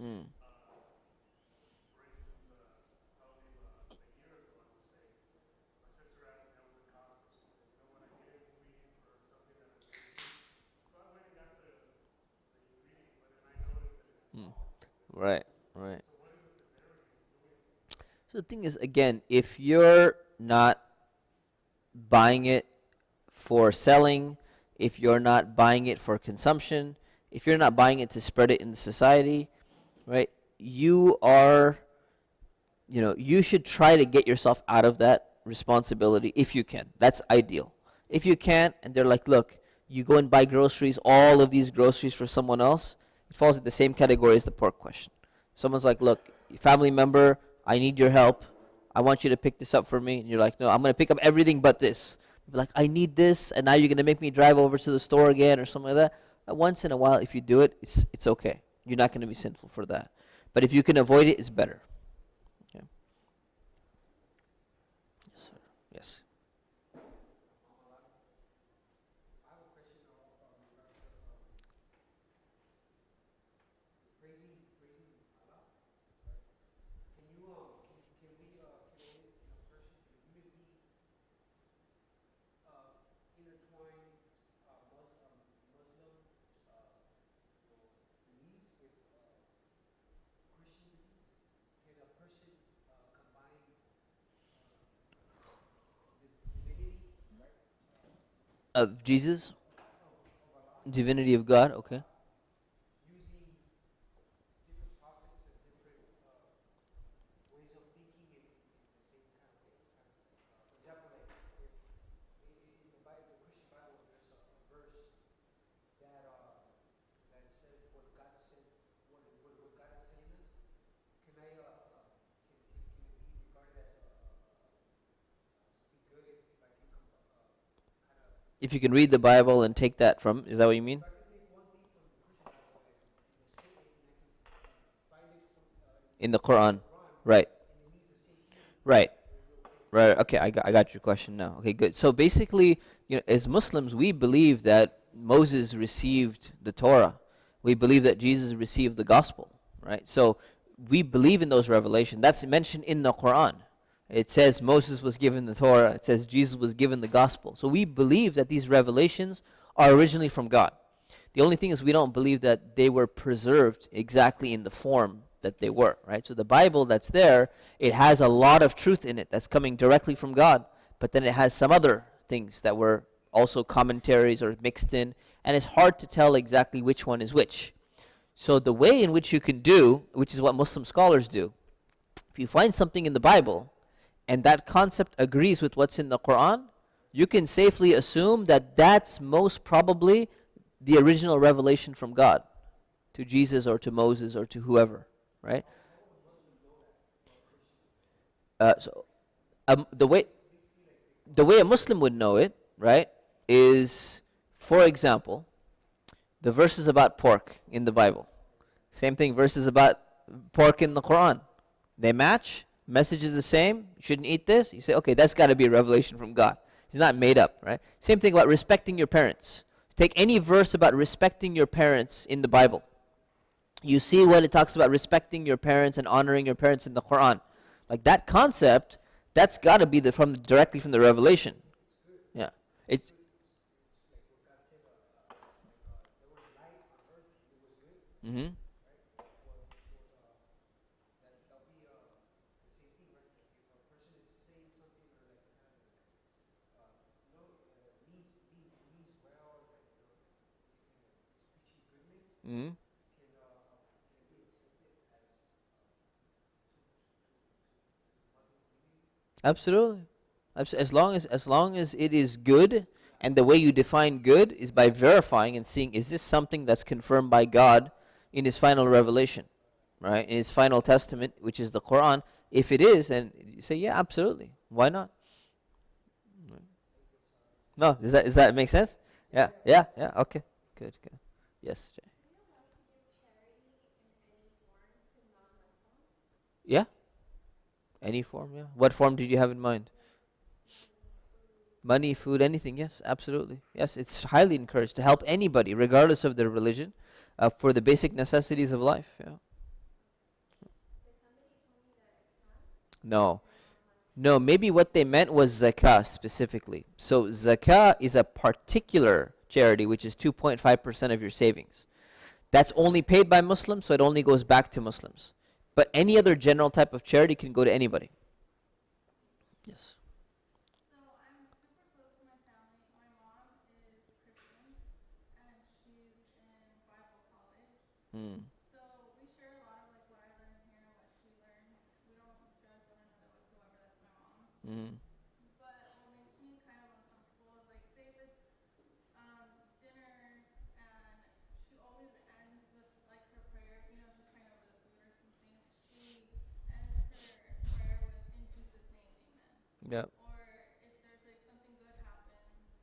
Mm. Mm. Right, right. So the thing is, again, if you're not buying it for selling, if you're not buying it for consumption, if you're not buying it to spread it in society, right? You are, you should try to get yourself out of that responsibility if you can. That's ideal. If you can't, and they're like, look, you go and buy groceries, all of these groceries for someone else, it falls in the same category as the pork question. Someone's like, look, family member, I need your help. I want you to pick this up for me. And you're like, no, I'm going to pick up everything but this. They're like, I need this, and now you're going to make me drive over to the store again or something like that. Once in a while, if you do it, it's okay. You're not going to be sinful for that. But if you can avoid it, it's better. Okay. Yes, sir. Yes. Of Jesus? Divinity of God, okay. If you can read the Bible and take that from, is that what you mean? In the Quran, right. Right. Right, okay, I got your question now. Okay, good. So basically, as Muslims, we believe that Moses received the Torah. We believe that Jesus received the gospel, right? So we believe in those revelations. That's mentioned in the Quran. It says Moses was given the Torah. It says Jesus was given the gospel. So we believe that these revelations are originally from God. The only thing is we don't believe that they were preserved exactly in the form that they were, right? So the Bible that's there, it has a lot of truth in it that's coming directly from God, but then it has some other things that were also commentaries or mixed in, and it's hard to tell exactly which one is which. So the way in which you can do, which is what Muslim scholars do, if you find something in the Bible and that concept agrees with what's in the Quran, you can safely assume that that's most probably the original revelation from God to Jesus or to Moses or to whoever, right? The way a Muslim would know it, right, is, for example, the verses about pork in the Bible. Same thing, verses about pork in the Quran. They match, message is the same, you shouldn't eat this. You say, okay, that's got to be a revelation from God. It's not made up, right? Same thing about respecting your parents. Take any verse about respecting your parents in the Bible. You see what it talks about respecting your parents and honoring your parents in the Quran. Like that concept, that's got to be directly from the revelation. Yeah. It's mm-hmm. Mm-hmm. Absolutely. As long as it is good, and the way you define good is by verifying and seeing, is this something that's confirmed by God in His final revelation, right? In His final testament, which is the Quran. If it is, then you say, yeah, absolutely. Why not? No, does that make sense? Yeah. Okay, good. Yes, Jay. Yeah. Any form, yeah. What form did you have in mind? Money, food, anything, yes, absolutely. Yes, it's highly encouraged to help anybody, regardless of their religion, for the basic necessities of life, yeah. No, maybe what they meant was zakah specifically. So zakah is a particular charity, which is 2.5% of your savings. That's only paid by Muslims, so it only goes back to Muslims. But any other general type of charity can go to anybody. Yes. So I'm super close to my family. My mom is Christian and she's in Bible college. Mm. So we share a lot of like what I learn here, what she learns. We don't judge one another whatsoever. That's my mom. Mm. But what makes me kind of uncomfortable is like say if it's dinner and she always ends with like her prayer, you know, just praying over the food or something. She ends her prayer with in Jesus' name, amen. Yep. Or if there's like something good happens,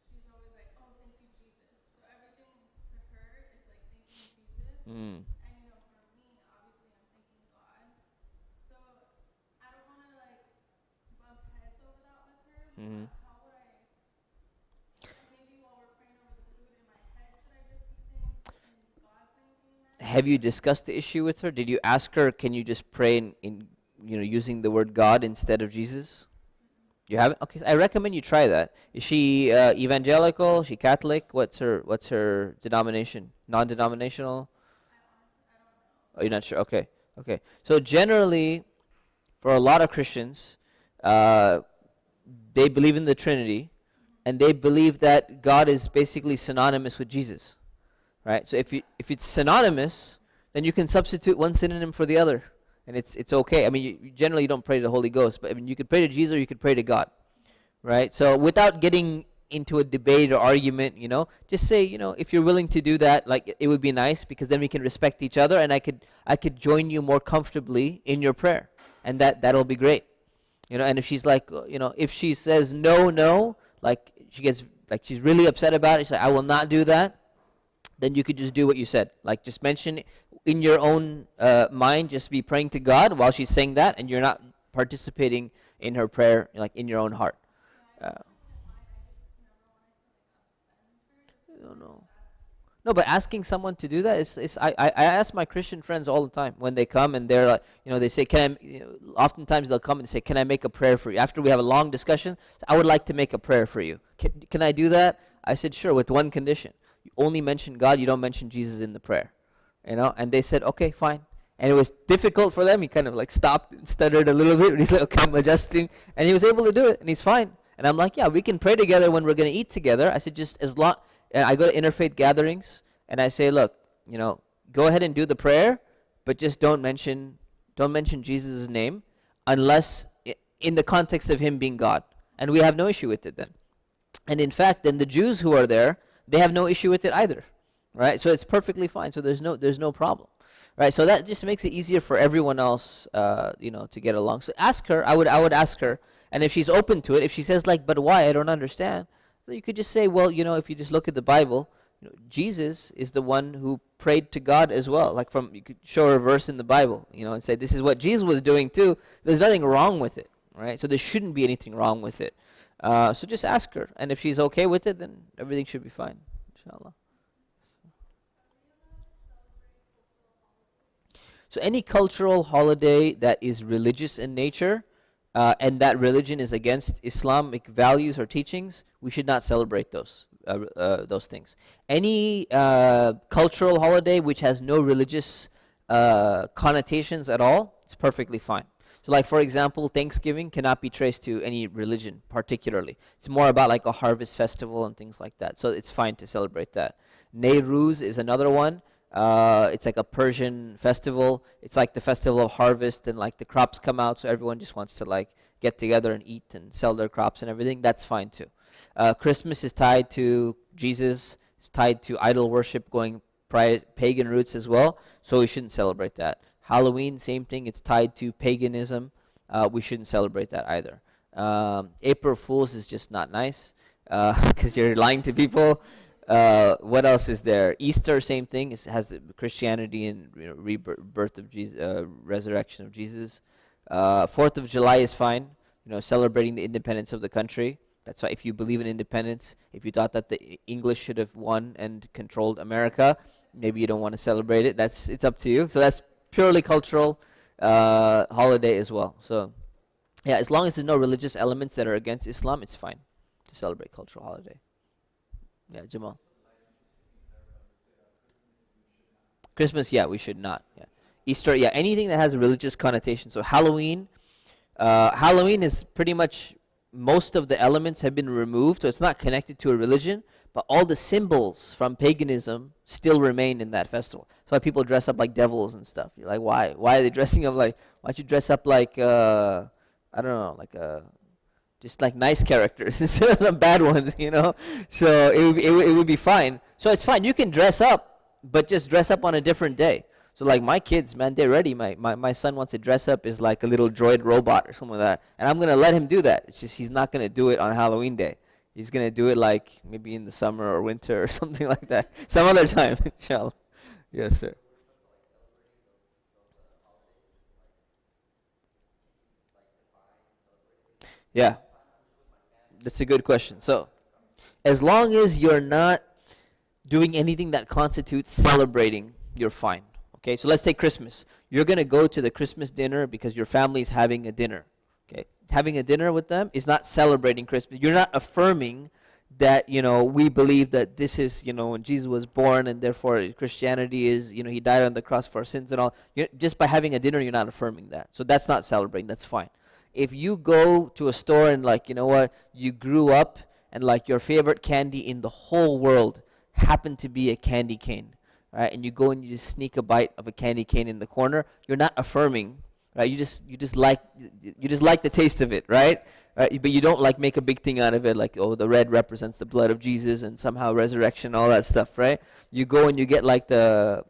she's always like, oh, thank you, Jesus. So everything to her is like thanking Jesus. Mm. And you know, for me, obviously, I'm thanking God. So I don't want to like bump heads over that with her. Mm-hmm. But how would I? Like maybe while we're praying over the food in my head, should I just be saying in God's name, amen? Have you discussed the issue with her? Did you ask her, can you just pray in using the word God instead of Jesus? You haven't? Okay, I recommend you try that. Is she evangelical? Is she Catholic? What's her denomination? Non-denominational? Oh, you're not sure? Okay. Okay. So generally, for a lot of Christians, they believe in the Trinity, and they believe that God is basically synonymous with Jesus, right? So if it's synonymous, then you can substitute one synonym for the other, and it's okay. I mean, you generally don't pray to the Holy Ghost, but I mean, you could pray to Jesus or you could pray to God, right? So without getting into a debate or argument, just say, if you're willing to do that, like it would be nice because then we can respect each other, and I could join you more comfortably in your prayer, and that'll be great. And if she's like, if she says no, like she's really upset about it, she's like, I will not do that, then you could just do what you said. Like just mention in your own mind, just be praying to God while she's saying that, and you're not participating in her prayer, like in your own heart. No, but asking someone to do that is I ask my Christian friends all the time when they come and they're like, they say, oftentimes they'll come and say, can I make a prayer for you? After we have a long discussion, I would like to make a prayer for you. Can I do that? I said, sure, with one condition. You only mention God, you don't mention Jesus in the prayer. And they said, okay, fine. And it was difficult for them. He kind of like stopped and stuttered a little bit. And he's like, okay, I'm adjusting. And he was able to do it, and he's fine. And I'm like, yeah, we can pray together when we're going to eat together. I said, just as long. And I go to interfaith gatherings, and I say, look, go ahead and do the prayer, but just don't mention Jesus' name unless in the context of him being God. And we have no issue with it then. And in fact, then the Jews who are there, they have no issue with it either, right? So it's perfectly fine. So there's no problem, right? So that just makes it easier for everyone else, to get along. So ask her. I would ask her, and if she's open to it, if she says like, but why? I don't understand. You could just say, well, if you just look at the Bible, Jesus is the one who prayed to God as well. Like you could show her a verse in the Bible, and say, this is what Jesus was doing too. There's nothing wrong with it, right? So there shouldn't be anything wrong with it. So just ask her, and if she's okay with it, then everything should be fine, inshallah. So any cultural holiday that is religious in nature, and that religion is against Islamic values or teachings, we should not celebrate those things. Any cultural holiday which has no religious connotations at all, it's perfectly fine. So like, for example, Thanksgiving cannot be traced to any religion particularly. It's more about like a harvest festival and things like that. So it's fine to celebrate that. Nowruz is another one. It's like a Persian festival. It's like the festival of harvest, and like the crops come out, so everyone just wants to like get together and eat and sell their crops and everything. That's fine too. Christmas is tied to Jesus. It's tied to idol worship, going pagan roots as well. So we shouldn't celebrate that. Halloween, same thing. It's tied to paganism. We shouldn't celebrate that either. April Fools is just not nice because you're lying to people. What else is there? Easter, same thing. It has Christianity and rebirth of Jesus, resurrection of Jesus. 4th of July is fine. Celebrating the independence of the country. That's why if you believe in independence, if you thought that the English should have won and controlled America, maybe you don't want to celebrate it. It's up to you. So that's purely cultural holiday as well. So yeah, as long as there's no religious elements that are against Islam, it's fine to celebrate cultural holiday. Yeah, Jamal. Christmas, yeah, we should not. Yeah. Easter, yeah, anything that has a religious connotation. So Halloween, Halloween is pretty much, most of the elements have been removed, so it's not connected to a religion, but all the symbols from paganism still remain in that festival. That's why people dress up like devils and stuff. You're like, why? Why are they dressing up like? Why don't you dress up like I don't know, like just like nice characters instead of some bad ones, you know? So it would be fine. So it's fine. You can dress up, but just dress up on a different day. So like my kids, man, they're ready. My son wants to dress up as like a little droid robot or something like that. And I'm going to let him do that. It's just he's not going to do it on Halloween day. He's going to do it like maybe in the summer or winter or something like that. Some other time, inshallah. Yes, sir. Yeah, that's a good question. So as long as you're not doing anything that constitutes celebrating, you're fine. Okay, so let's take Christmas. You're going to go to the Christmas dinner because your family's having a dinner. Okay, having a dinner with them is not celebrating Christmas. You're not affirming that, we believe that this is, when Jesus was born, and therefore Christianity is, he died on the cross for our sins and all. Just by having a dinner, you're not affirming that. So that's not celebrating. That's fine. If you go to a store and like, you grew up and like your favorite candy in the whole world happened to be a candy cane, right? And you go and you just sneak a bite of a candy cane in the corner, you're not affirming, right? You just like the taste of it, right? But you don't like make a big thing out of it, like, oh, the red represents the blood of Jesus and somehow resurrection, all that stuff, right? You go and you get like the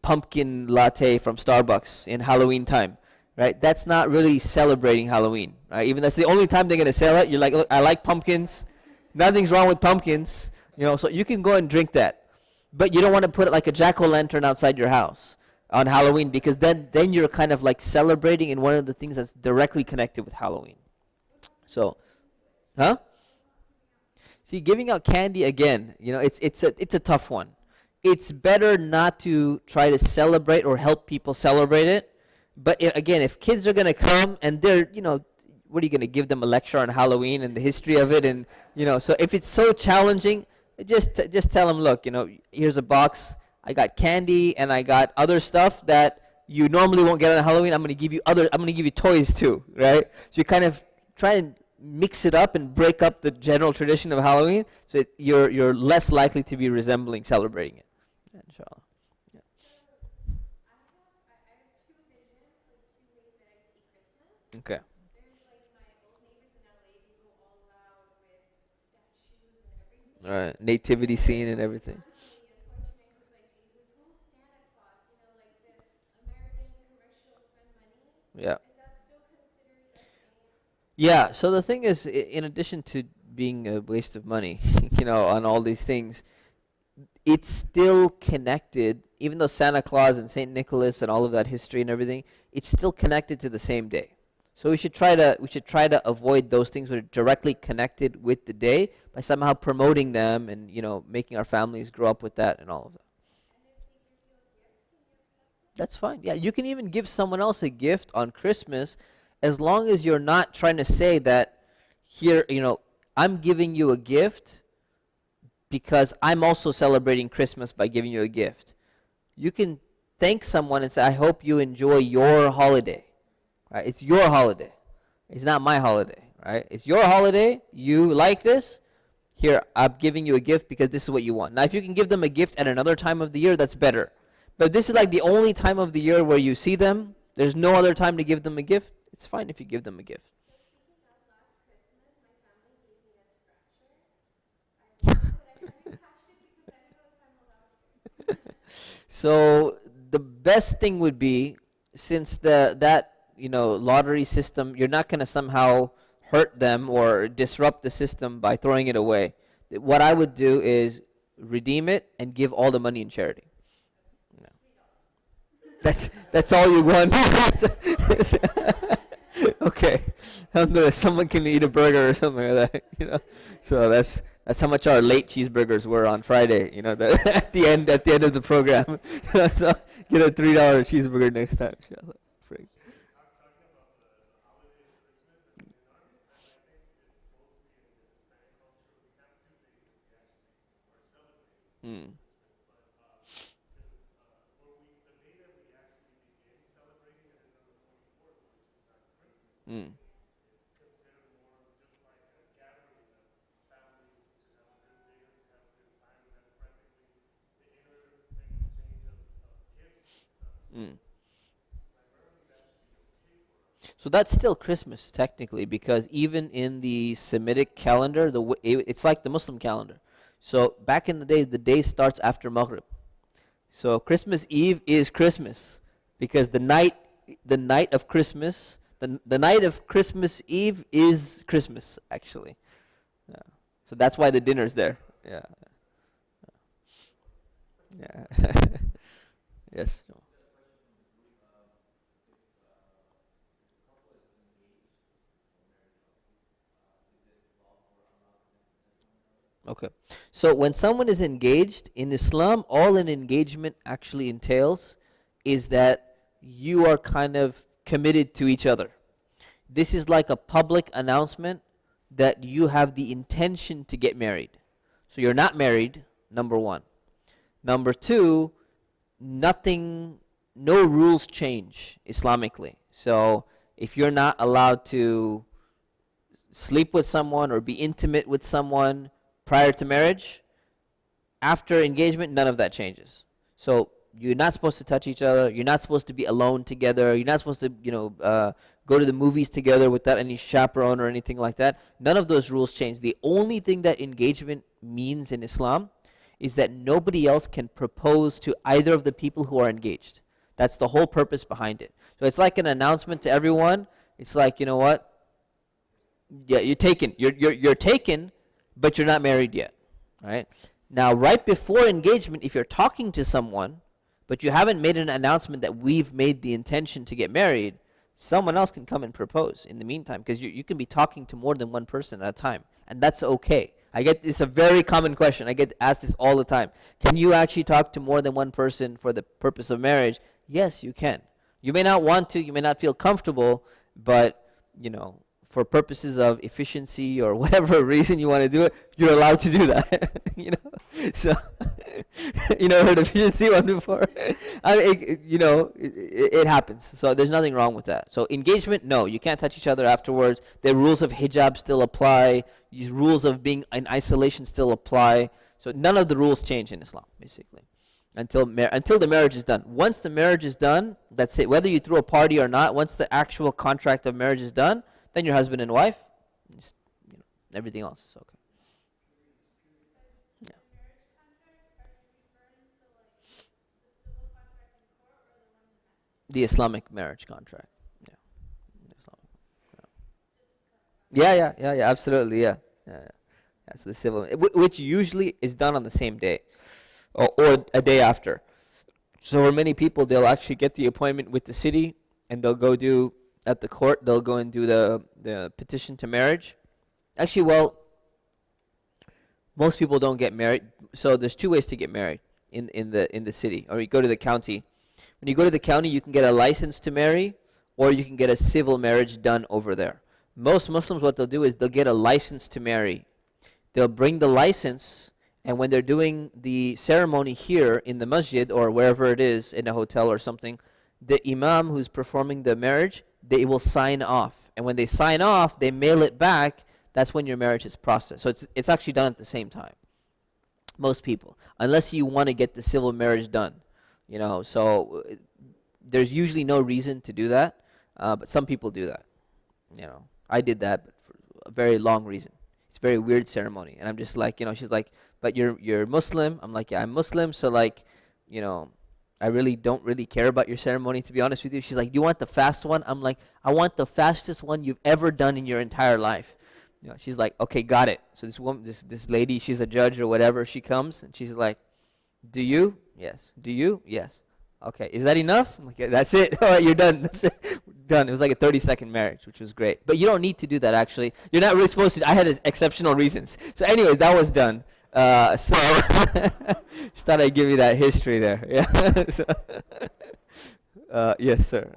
pumpkin latte from Starbucks in Halloween time, right? That's not really celebrating Halloween, right? Even that's the only time they're gonna sell it. You're like, look, I like pumpkins. Nothing's wrong with pumpkins, so you can go and drink that. But you don't want to put it like a jack-o'-lantern outside your house on Halloween, because then you're kind of like celebrating in one of the things that's directly connected with Halloween. So, huh? See, giving out candy again, it's a tough one. It's better not to try to celebrate or help people celebrate it. But again, if kids are gonna come and they're, what are you gonna give them a lecture on Halloween and the history of it, and so if it's so challenging, just tell them, look, here's a box. I got candy and I got other stuff that you normally won't get on Halloween. I'm gonna give you toys too, right? So you kind of try and mix it up and break up the general tradition of Halloween, so you're less likely to be resembling celebrating it. Inshallah. Yeah. Okay. All right, nativity scene and everything. Yeah. Yeah, so the thing is, in addition to being a waste of money, on all these things, it's still connected, even though Santa Claus and Saint Nicholas and all of that history and everything, it's still connected to the same day. So we should try to avoid those things that are directly connected with the day by somehow promoting them and making our families grow up with that and all of that. That's fine. Yeah, you can even give someone else a gift on Christmas, as long as you're not trying to say that here, I'm giving you a gift because I'm also celebrating Christmas by giving you a gift. You can thank someone and say, I hope you enjoy your holiday. Right? It's your holiday. It's not my holiday, right? It's your holiday. You like this. Here, I'm giving you a gift because this is what you want. Now, if you can give them a gift at another time of the year, that's better. But this is like the only time of the year where you see them. There's no other time to give them a gift. It's fine if you give them a gift. So the best thing would be, since that lottery system, you're not going to somehow hurt them or disrupt the system by throwing it away. What I would do is redeem it and give all the money in charity. That's all you want. Okay, someone can eat a burger or something like that. So that's how much our late cheeseburgers were on Friday. At the end of the program. So get a $3 cheeseburger next time. Inshallah. Hmm. Mm. Mm. So that's still Christmas technically, because even in the Semitic calendar, it's like the Muslim calendar. So back in the day starts after Maghrib. So Christmas Eve is Christmas, because the night of Christmas, the night of Christmas Eve is Christmas actually. Yeah. So that's why the dinner's there. Yeah. Yeah. Yes. Okay. So when someone is engaged in Islam, all an engagement actually entails is that you are kind of committed to each other. This is like a public announcement that you have the intention to get married. So you're not married, number one. Number two, no rules change Islamically. So if you're not allowed to sleep with someone or be intimate with someone prior to marriage, after engagement, none of that changes. So you're not supposed to touch each other. You're not supposed to be alone together. You're not supposed to, go to the movies together without any chaperone or anything like that. None of those rules change. The only thing that engagement means in Islam is that nobody else can propose to either of the people who are engaged. That's the whole purpose behind it. So it's like an announcement to everyone. It's like, you know what? Yeah, you're taken. You're taken, but you're not married yet, right? Now, right before engagement, if you're talking to someone, but you haven't made an announcement that we've made the intention to get married, someone else can come and propose in the meantime, because you can be talking to more than one person at a time, and that's okay. It's a very common question. I get asked this all the time. Can you actually talk to more than one person for the purpose of marriage? Yes, you can. You may not want to, you may not feel comfortable, but, for purposes of efficiency or whatever reason you want to do it, you're allowed to do that. So heard of efficiency one before. It happens. So there's nothing wrong with that. So engagement, no, you can't touch each other afterwards. The rules of hijab still apply. These rules of being in isolation still apply. So none of the rules change in Islam, basically, until the marriage is done. Once the marriage is done, that's it. Whether you throw a party or not, once the actual contract of marriage is done, then you're husband and wife. Just, everything else is okay. Yeah. The Islamic marriage contract. Yeah. Yeah, absolutely, yeah. That's the civil, which usually is done on the same day, or a day after. So for many people, they'll actually get the appointment with the city, and they'll go do at the court. They'll go and do the petition to marriage. Actually, well, most people don't get married. So there's two ways to get married in the city, or you go to the county. When you go to the county, you can get a license to marry, or you can get a civil marriage done over there. Most Muslims, what they'll do is they'll get a license to marry. They'll bring the license, and when they're doing the ceremony here in the masjid or wherever it is, in a hotel or something, the imam who's performing the marriage, they will sign off. And when they sign off, they mail it back. That's when your marriage is processed. So it's actually done at the same time. Most people, unless you want to get the civil marriage done. So there's usually no reason to do that, but some people do that. I did that, but for a very long reason. It's a very weird ceremony, and I'm just like, she's like, but you're Muslim. I'm like, yeah, I'm Muslim, so like, I really don't really care about your ceremony, to be honest with you. She's like, do you want the fast one? I'm like, I want the fastest one you've ever done in your entire life. She's like, okay, got it. So this woman, this lady, she's a judge or whatever. She comes and she's like, do you? Yes. Do you? Yes. Okay. Is that enough? I'm like, yeah, that's it. All right, you're done. That's it. Done. It was like a 30-second marriage, which was great. But you don't need to do that, actually. You're not really supposed to. I had exceptional reasons. So anyways, that was done. So just thought I'd give you that history there. Yeah. So, yes, sir.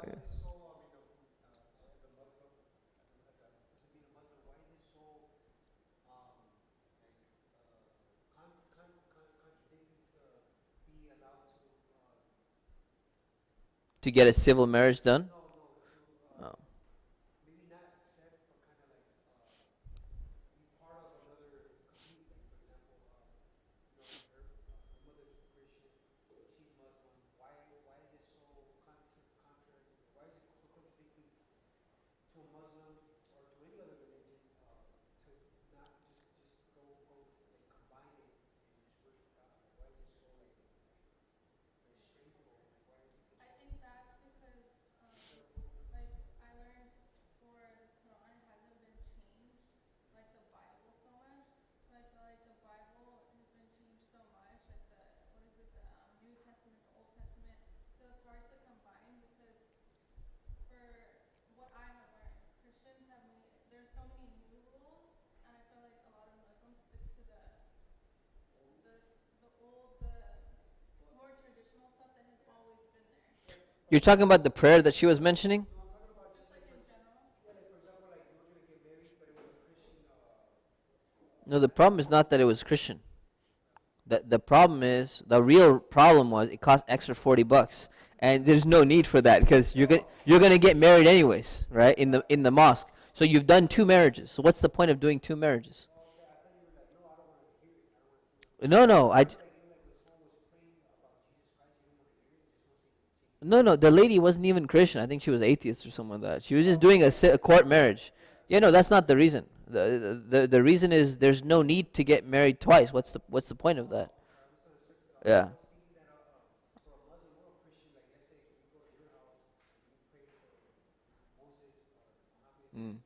To get a civil marriage done? Oh. You're talking about the prayer that she was mentioning? No, the problem is not that it was Christian. The problem is, the real problem was it cost extra $40, and there's no need for that because you're gonna get married anyways, right? In the mosque. So you've done 2 marriages. So what's the point of doing 2 marriages? No, no, no. The lady wasn't even Christian. I think she was atheist or something like that. She was just doing a court marriage. Yeah, no, that's not the reason. The reason is there's no need to get married twice. What's the point of that? Yeah. Mm.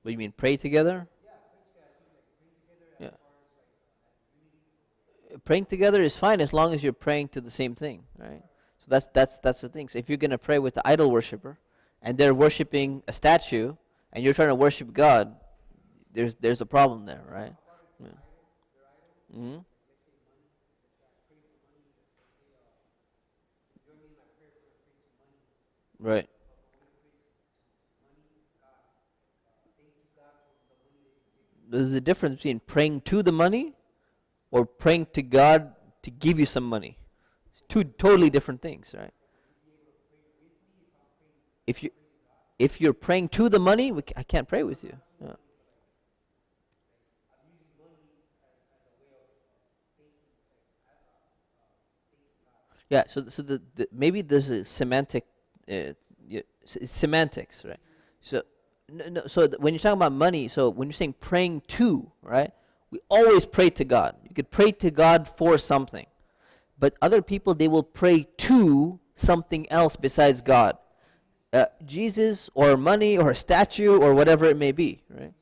What do you mean, pray together? Yeah. Praying together is fine as long as you're praying to the same thing, right? So that's the thing. So if you're gonna pray with the idol worshiper, and they're worshiping a statue, and you're trying to worship God, there's a problem there, right? Yeah. Hmm. Right. There's a difference between praying to the money or praying to God to give you some money. It's 2 totally different things, right? If you if you're praying to the money, I can't pray with you. Yeah. Yeah. So the maybe there's a semantic, it's semantics, right? So no, so when you're talking about money, so when you're saying praying to, right? We always pray to God. You could pray to God for something, but other people, they will pray to something else besides God, Jesus or money or a statue or whatever it may be, right?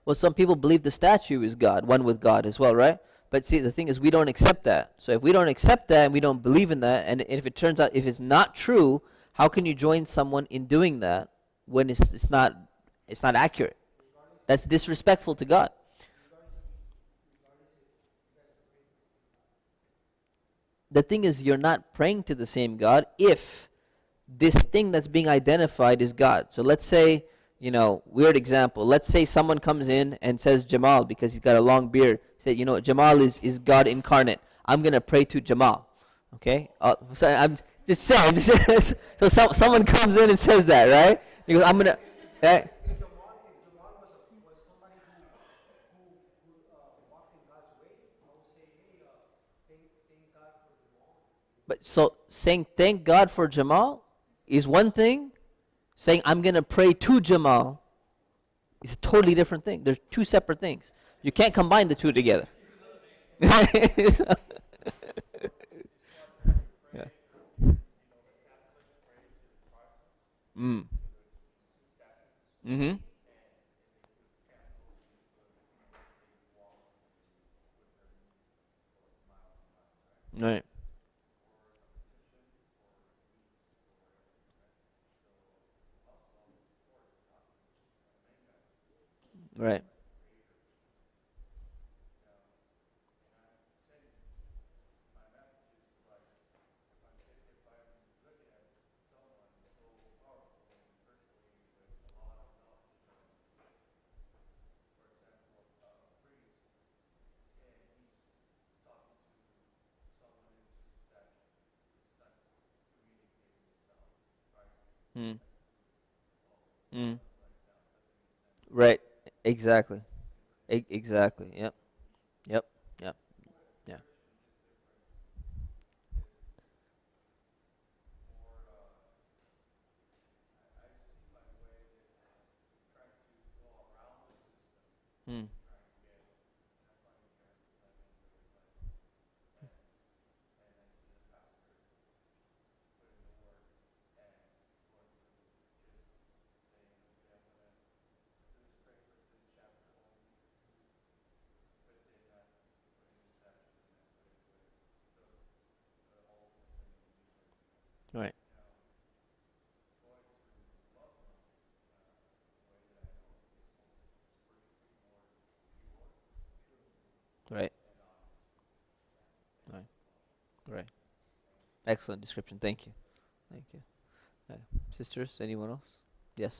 Well, some people believe the statue is God, one with God as well, right? But see, the thing is, we don't accept that. So if we don't accept that and we don't believe in that, and if it turns out if it's not true, how can you join someone in doing that when it's not accurate? That's disrespectful to God. The thing is, you're not praying to the same God if this thing that's being identified is God. So let's say, weird example. Let's say someone comes in and says Jamal because he's got a long beard. Say, Jamal is God incarnate. I'm gonna pray to Jamal. Okay. So I'm just saying. So someone comes in and says that, right? He goes, I'm gonna. Right? But so saying thank God for Jamal is one thing. Saying I'm gonna pray to Jamal is a totally different thing. They're 2 separate things. You can't combine the 2 together. Yeah. Mm. Mm-hmm. Right. Right. Mm. Mm. Right. Exactly. Exactly. Yep. Yep. Yep. Yeah. Mm. Right. Right. Right. Right. Excellent description. Thank you. Thank you. Sisters, anyone else? Yes.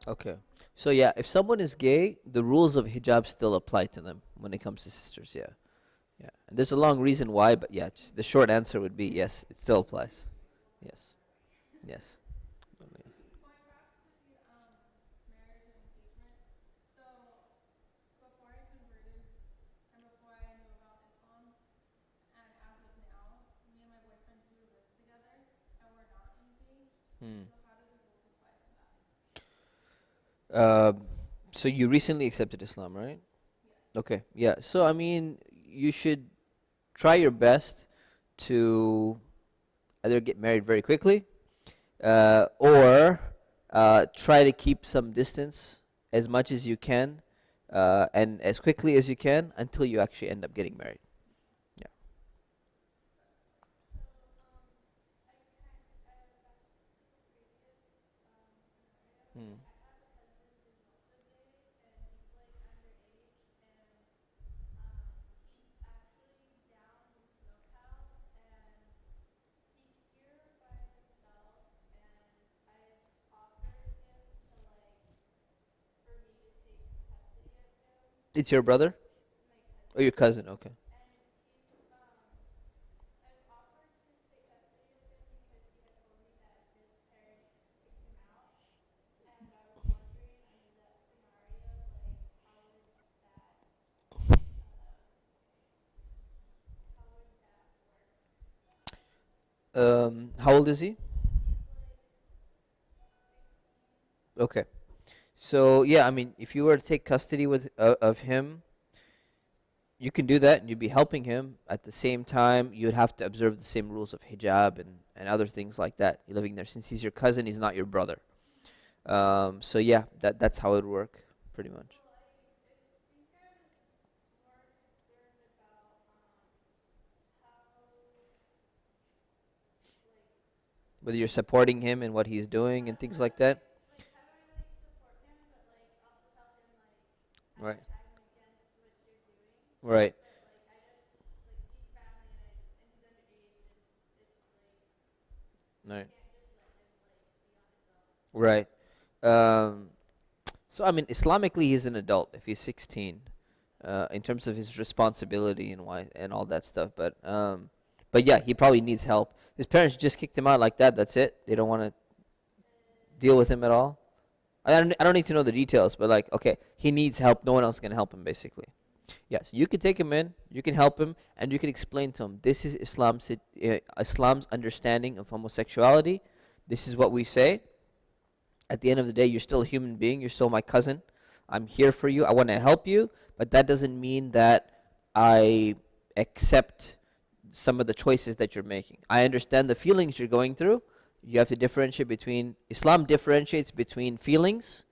Okay. So yeah, if someone is gay, the rules of hijab still apply to them when it comes to sisters. Yeah. Yeah. And there's a long reason why, but yeah, just the short answer would be yes, it still applies. Yes. Yes. Hmm. Um, so you recently accepted Islam, right? Okay. Yeah. So I mean, you should try your best to either get married very quickly, or try to keep some distance as much as you can, and as quickly as you can until you actually end up getting married. Yeah. Hmm. It's your brother? Oh, your cousin. Okay. How old is he? Okay. So yeah, I mean, if you were to take custody of him, you can do that, and you'd be helping him. At the same time, you'd have to observe the same rules of hijab and other things like that. You're living there since he's your cousin, he's not your brother. So yeah, that's how it would work, pretty much. Whether you're supporting him in what he's doing and things like that. Right. Right. Right. Right. Um, so I mean, Islamically, he's an adult if he's 16, in terms of his responsibility and why and all that stuff. But yeah, he probably needs help. His parents just kicked him out like that. That's it. They don't want to deal with him at all. I don't need to know the details, but like, okay, he needs help. No one else can help him, basically. Yes, you can take him in, you can help him, and you can explain to him this is Islam's understanding of homosexuality. This is what we say. At the end of the day, you're still a human being. You're still my cousin. I'm here for you. I want to help you, but that doesn't mean that I accept some of the choices that you're making. I understand the feelings you're going through. You have to differentiate between, Islam differentiates between feelings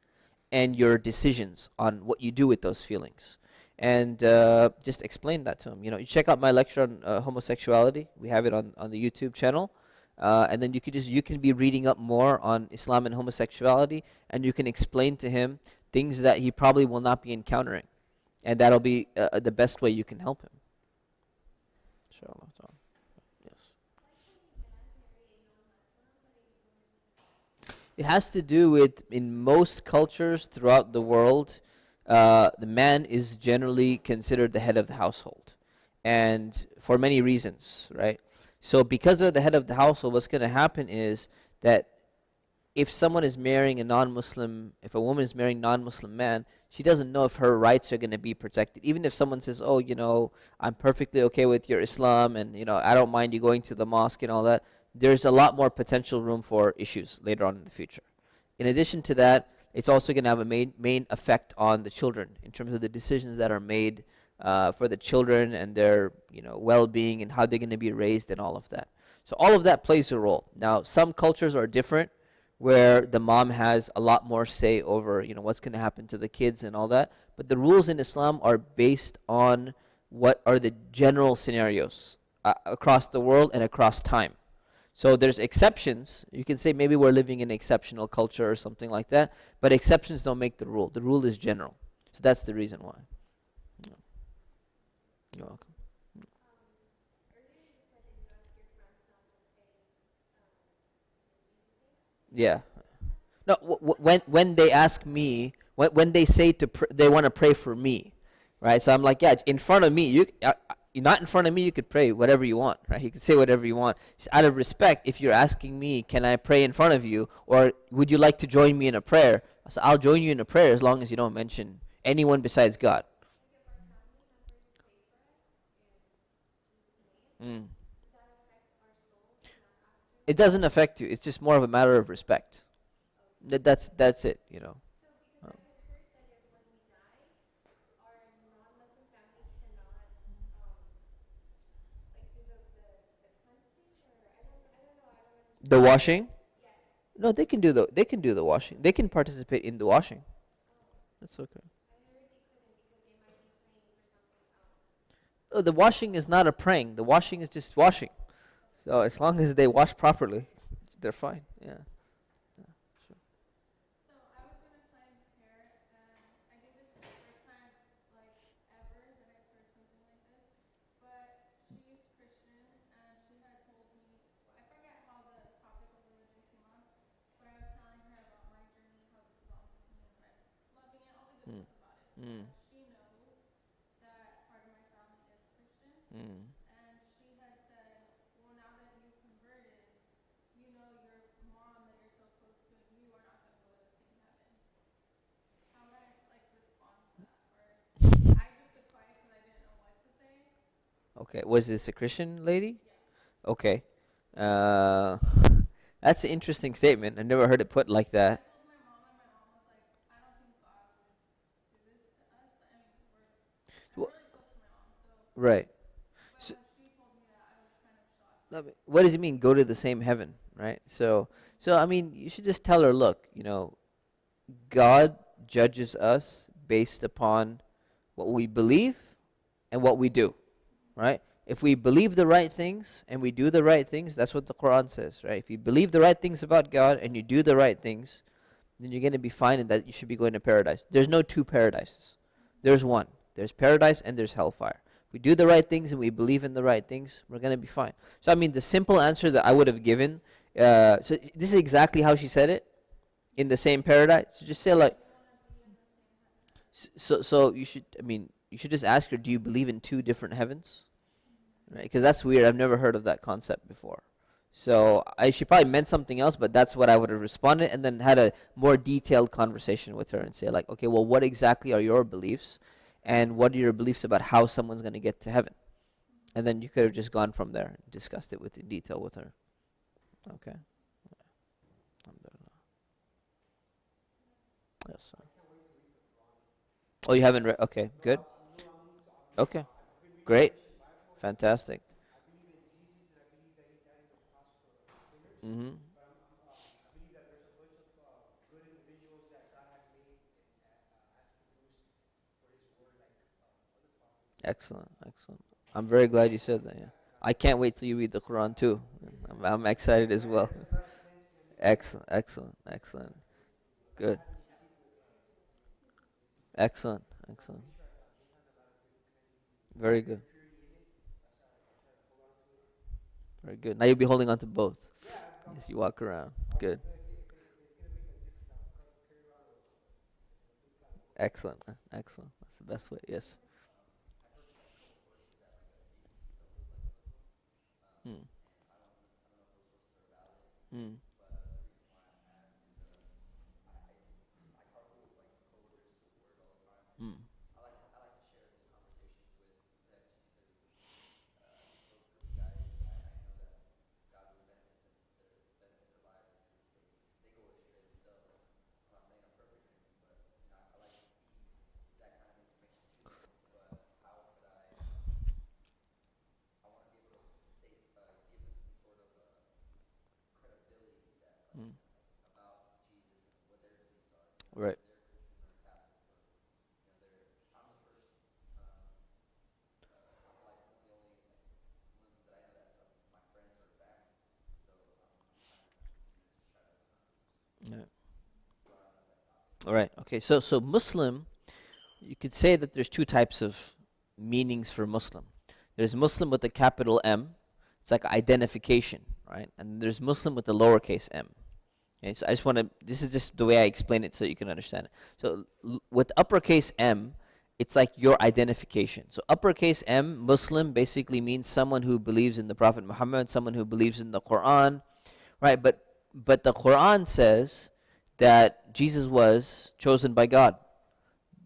and your decisions on what you do with those feelings. And just explain that to him. You know, you check out my lecture on homosexuality. We have it on the YouTube channel. And then you can be reading up more on Islam and homosexuality, and you can explain to him things that he probably will not be encountering, and that'll be the best way you can help him. Inshallah. Yes. It has to do with, in most cultures throughout the world, the man is generally considered the head of the household, and for many reasons, right? So because of the head of the household, what's going to happen is that if someone is marrying a non-Muslim, if a woman is marrying a non-Muslim man, she doesn't know if her rights are going to be protected. Even if someone says, oh, I'm perfectly okay with your Islam, and, I don't mind you going to the mosque and all that, there's a lot more potential room for issues later on in the future. In addition to that, it's also going to have a main effect on the children in terms of the decisions that are made for the children and their well-being and how they're going to be raised and all of that. So all of that plays a role. Now, some cultures are different, where the mom has a lot more say over what's going to happen to the kids and all that. But the rules in Islam are based on what are the general scenarios across the world and across time. So there's exceptions. You can say maybe we're living in an exceptional culture or something like that, but exceptions don't make the rule. The rule is general. So that's the reason why. You're welcome. Yeah. No, when they ask me, when they say they want to pray for me, right? So I'm like, yeah, in front of me, you're not in front of me, you could pray whatever you want, right? You could say whatever you want. Just out of respect, if you're asking me, can I pray in front of you, or would you like to join me in a prayer? So I'll join you in a prayer as long as you don't mention anyone besides God. Mm. It doesn't affect you. It's just more of a matter of respect. That's it, The washing? No, they can do the washing. They can participate in the washing. That's okay. Oh, the washing is not a praying. The washing is just washing. So as long as they wash properly, they're fine. Yeah. Mm. Mm. Mm. Okay, was this a Christian lady? Okay. Uh, that's an interesting statement. I never heard it put like that. Wh- Right. So, no, but what does it mean? Go to the same heaven, right? So I mean, you should just tell her, look, God judges us based upon what we believe and what we do, right? If we believe the right things and we do the right things, that's what the Quran says, right? If you believe the right things about God and you do the right things, then you're going to be fine, and that you should be going to paradise. There's no two paradises. There's one. There's paradise and there's hellfire. If we do the right things and we believe in the right things, we're going to be fine. So I mean, the simple answer that I would have given, so this is exactly how she said it, in the same paradise. So just say like, so you should just ask her, do you believe in two different heavens? Right? Because that's weird. I've never heard of that concept before. So she probably meant something else, but that's what I would have responded, and then had a more detailed conversation with her and say like, okay, well, what exactly are your beliefs, and what are your beliefs about how someone's going to get to heaven? And then you could have just gone from there and discussed it in detail with her. Okay. Yes, sir. Oh, you haven't read? Okay, good. Okay, great, fantastic. Mm-hmm. Excellent, excellent. I'm very glad you said that. Yeah, I can't wait till you read the Quran too. I'm excited as well. Excellent, excellent, excellent. Good. Excellent, excellent. Very good. Very good. Now you'll be holding on to both as you walk around. Good. Excellent, man. Excellent. That's the best way. Yes. Hmm. Hmm. Mm. Right. Yeah. All right. Okay. So Muslim, you could say that there's two types of meanings for Muslim. There's Muslim with a capital M. It's like identification, right? And there's Muslim with the lowercase m. Okay, so I just want to, this is just the way I explain it so you can understand it. So with uppercase M, it's like your identification. So uppercase M, Muslim, basically means someone who believes in the Prophet Muhammad, someone who believes in the Quran, right? But the Quran says that Jesus was chosen by God.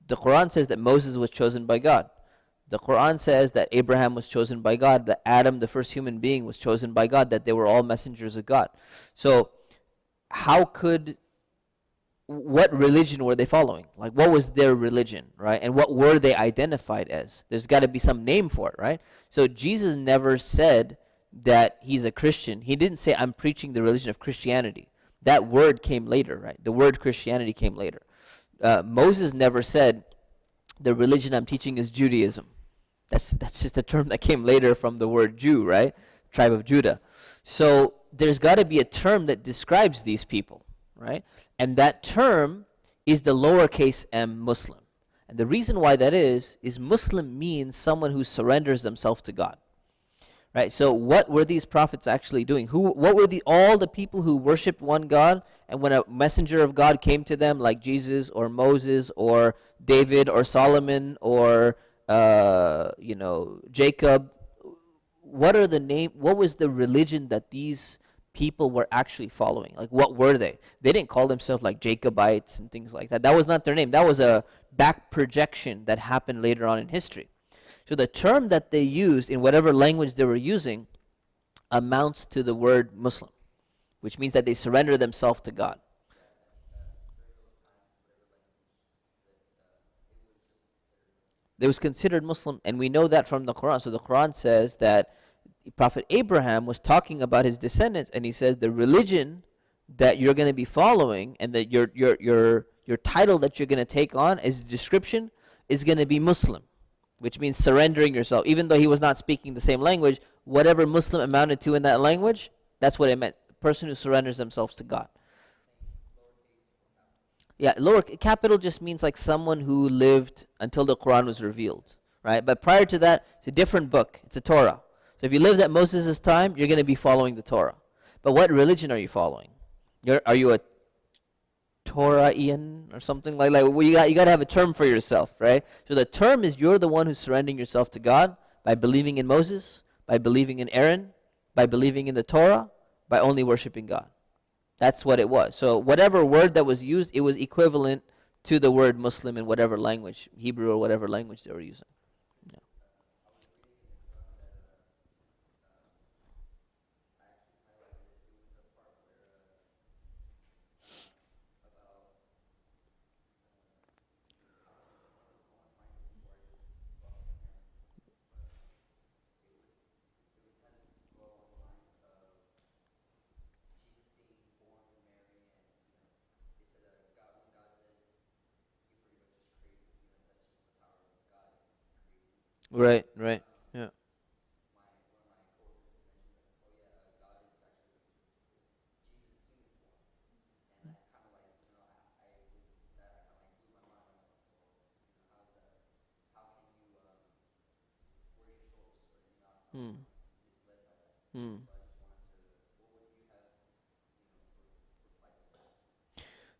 The Quran says that Moses was chosen by God. The Quran says that Abraham was chosen by God, that Adam, the first human being, was chosen by God, that they were all messengers of God. So what religion were they following? Like, what was their religion, right? And what were they identified as? There's got to be some name for it, right? So Jesus never said that he's a Christian. He didn't say, I'm preaching the religion of Christianity. That word came later, right? The word Christianity came later. Moses never said, the religion I'm teaching is Judaism. That's just a term that came later from the word Jew, right? Tribe of Judah. So there's got to be a term that describes these people, right? And that term is the lowercase m Muslim. And the reason why that is Muslim means someone who surrenders themselves to God. Right? So what were these prophets actually doing? What were all the people who worshiped one God, and when a messenger of God came to them, like Jesus or Moses or David or Solomon or Jacob, what was the religion that these people were actually following? Like, what were they? They didn't call themselves like Jacobites and things like that. That was not their name. That was a back projection that happened later on in history. So the term that they used in whatever language they were using amounts to the word Muslim, which means that they surrender themselves to God. They was considered Muslim, and we know that from the Quran. So the Quran says that Prophet Abraham was talking about his descendants, and he says the religion that you're going to be following, and that your title that you're going to take on as description is going to be Muslim, which means surrendering yourself. Even though he was not speaking the same language, whatever Muslim amounted to in that language, that's what it meant. A person who surrenders themselves to God. Yeah, lower capital just means like someone who lived until the Quran was revealed, right? But prior to that, it's a different book. It's a Torah. So if you lived at Moses' time, you're going to be following the Torah. But what religion are you following? Are you a Torahian or something like that? Well, you got to have a term for yourself, right? So the term is you're the one who's surrendering yourself to God by believing in Moses, by believing in Aaron, by believing in the Torah, by only worshiping God. That's what it was. So whatever word that was used, it was equivalent to the word Muslim in whatever language, Hebrew or whatever language they were using. Yeah. Right, yeah. Hmm. Hmm.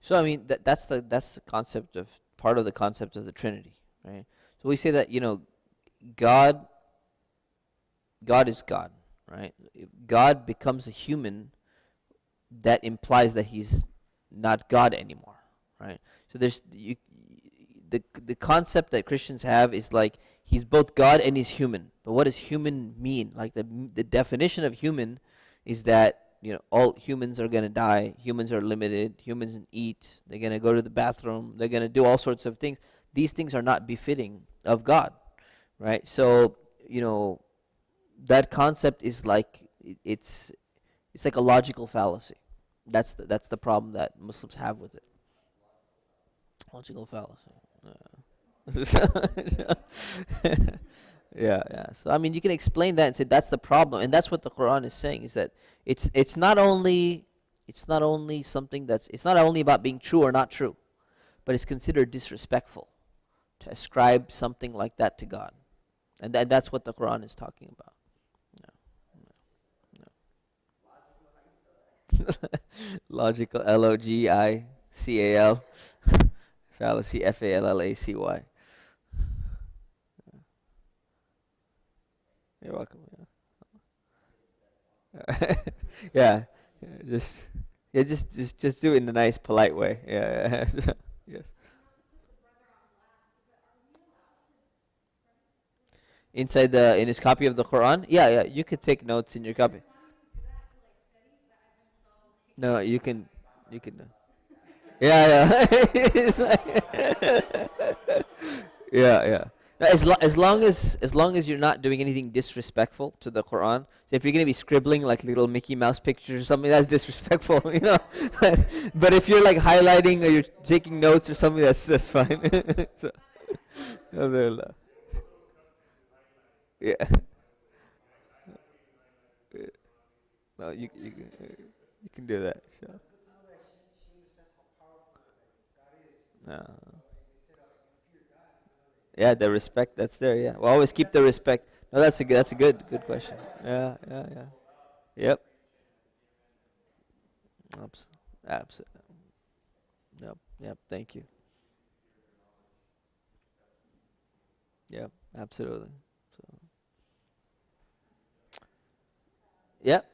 So I mean that's the concept of part of the concept of the Trinity, right? So we say that God is God, right? If God becomes a human, that implies that he's not God anymore, right? So the concept that Christians have is like he's both God and he's human. But what does human mean? Like the definition of human is that all humans are going to die, humans are limited, humans eat, they're going to go to the bathroom, they're going to do all sorts of things. These things are not befitting of God, right? So that concept is like it's like a logical fallacy. That's the problem that Muslims have with it. Logical fallacy. Yeah, yeah. So I mean, you can explain that and say that's the problem, and that's what the Quran is saying, is that it's not only something it's not only about being true or not true, but it's considered disrespectful to ascribe something like that to God, and that's what the Quran is talking about. Logical, Logical, fallacy, Fallacy. You're welcome. Yeah. Yeah. Just do it in a nice, polite way. Yeah. Yes. In his copy of the Quran, yeah, you could take notes in your copy. No, you can. Yeah. It's yeah, yeah. No, as long as you're not doing anything disrespectful to the Quran. So if you're gonna be scribbling like little Mickey Mouse pictures or something, that's disrespectful, you know. But if you're like highlighting or you're taking notes or something, that's fine. So, alhamdulillah. Yeah. No, you can do that. Sure. No. Yeah, the respect that's there. Yeah, we'll always keep the respect. No, that's a good question. Yeah. Yep. Absolutely. Yep. Thank you. Yep. Absolutely. So. Yep.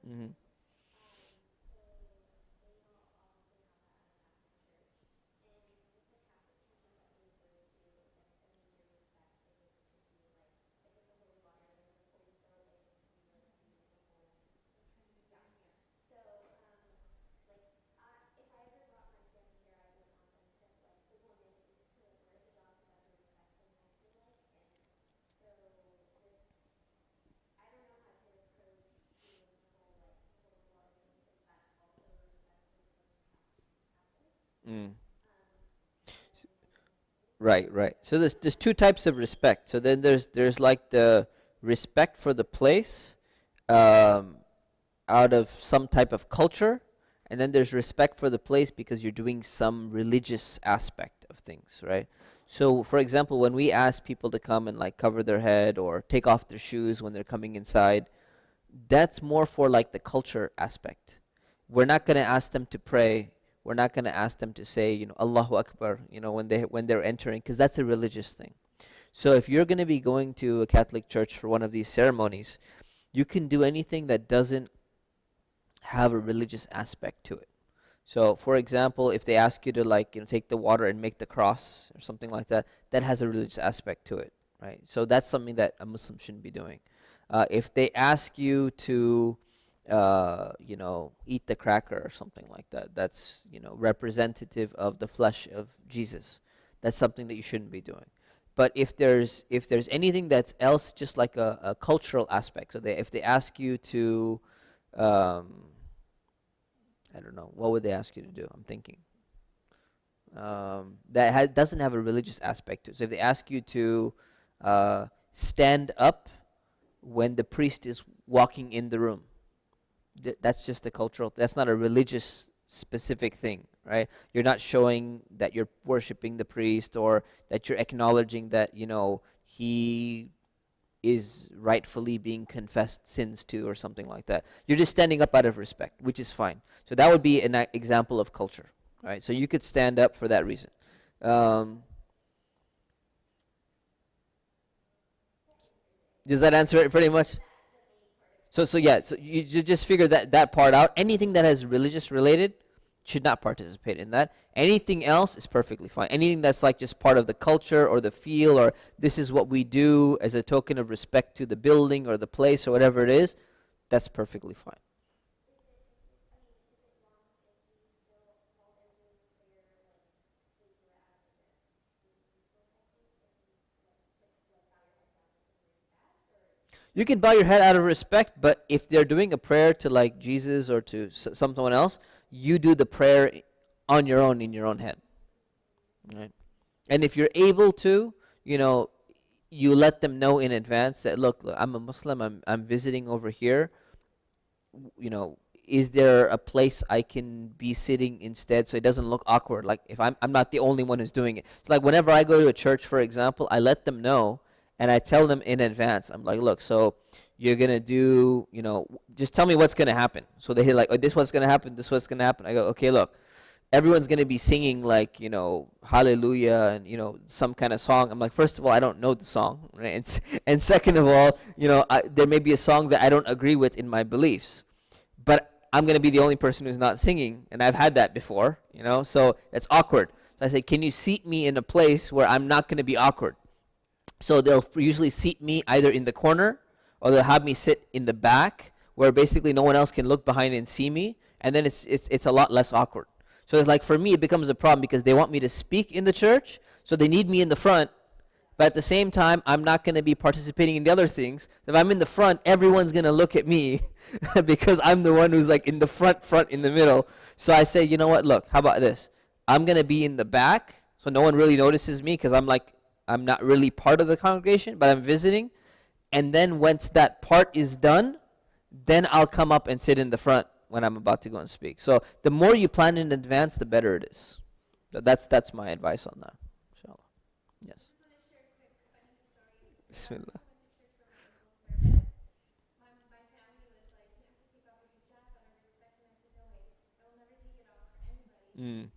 Mhm. Mm. Right. So there's two types of respect. So then there's like the respect for the place, um, out of some type of culture, and then there's respect for the place because you're doing some religious aspect of things, right? So, for example, when we ask people to come and like cover their head or take off their shoes when they're coming inside, that's more for like the culture aspect. We're not going to ask them to pray. We're not going to ask them to say, Allahu Akbar, when they're entering, because that's a religious thing. So if you're going to be going to a Catholic church for one of these ceremonies, you can do anything that doesn't have a religious aspect to it. So, for example, if they ask you to take the water and make the cross or something like that, that has a religious aspect to it, right? So that's something that a Muslim shouldn't be doing. If they ask you to, eat the cracker or something like that, that's representative of the flesh of Jesus. That's something that you shouldn't be doing. But if there's anything that's else, just like a cultural aspect, so if they ask you to, I don't know, what would they ask you to do? I'm thinking. Doesn't have a religious aspect to it. So if they ask you to stand up when the priest is walking in the room, that's just a cultural, that's not a religious specific thing, right? You're not showing that you're worshiping the priest or that you're acknowledging that, he is rightfully being confessed sins to or something like that. You're just standing up out of respect, which is fine. So that would be an example of culture, right? So you could stand up for that reason. Does that answer it pretty much? So you just figure that part out. Anything that has religious related should not participate in that. Anything else is perfectly fine. Anything that's like just part of the culture or the feel, or this is what we do as a token of respect to the building or the place or whatever it is, that's perfectly fine. You can bow your head out of respect, but if they're doing a prayer to like Jesus or to someone else, you do the prayer on your own in your own head. Right? And if you're able to, you let them know in advance that look, I'm a Muslim, I'm visiting over here. Is there a place I can be sitting instead so it doesn't look awkward? Like if I'm not the only one who's doing it. It's like whenever I go to a church, for example, I let them know and I tell them in advance. I'm like, look, so you're gonna do, just tell me what's gonna happen. So they hear like, oh, this what's gonna happen, this what's gonna happen. I go, okay, look, everyone's gonna be singing like, hallelujah and some kind of song. I'm like, first of all, I don't know the song, right? And second of all, there may be a song that I don't agree with in my beliefs, but I'm going to be the only person who's not singing, and I've had that before, so it's awkward. So I say, can you seat me in a place where I'm not going to be awkward? So they'll usually seat me either in the corner, or they'll have me sit in the back, where basically no one else can look behind and see me, and then it's a lot less awkward. So it's like, for me, it becomes a problem because they want me to speak in the church, so they need me in the front, but at the same time, I'm not going to be participating in the other things. If I'm in the front, everyone's going to look at me because I'm the one who's like in the front in the middle. So I say, you know what, look, how about this? I'm going to be in the back so no one really notices me because I'm not really part of the congregation, but I'm visiting. And then once that part is done, then I'll come up and sit in the front when I'm about to go and speak. So the more you plan in advance, the better it is. That's my advice on that. Inshallah. Yes. Bismillah. Mm.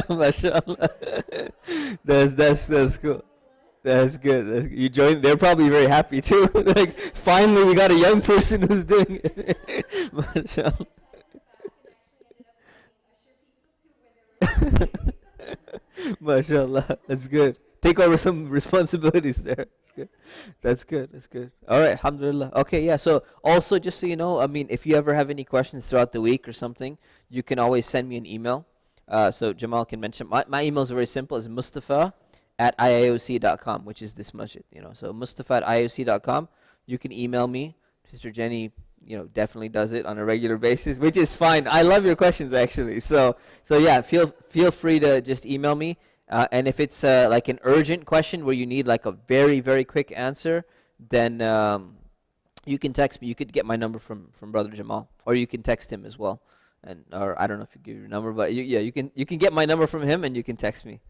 MashaAllah. That's cool. That's good. You joined. They're probably very happy too. Like, finally, we got a young person who's doing it. MashaAllah. MashaAllah. That's good. Take over some responsibilities there. That's good. All right. Alhamdulillah. Okay, yeah. So also, just so you know, if you ever have any questions throughout the week or something, you can always send me an email. So Jamal can mention. My email is very simple. It's mustafa@iioc.com, which is this masjid. So mustafa@iioc.com. You can email me. Sister Jenny, definitely does it on a regular basis, which is fine. I love your questions actually. So yeah, feel free to just email me. And if it's like an urgent question where you need like a very, very quick answer, then you can text me. You could get my number from Brother Jamal, or you can text him as well. Or I don't know if you give your number, but you can get my number from him and you can text me.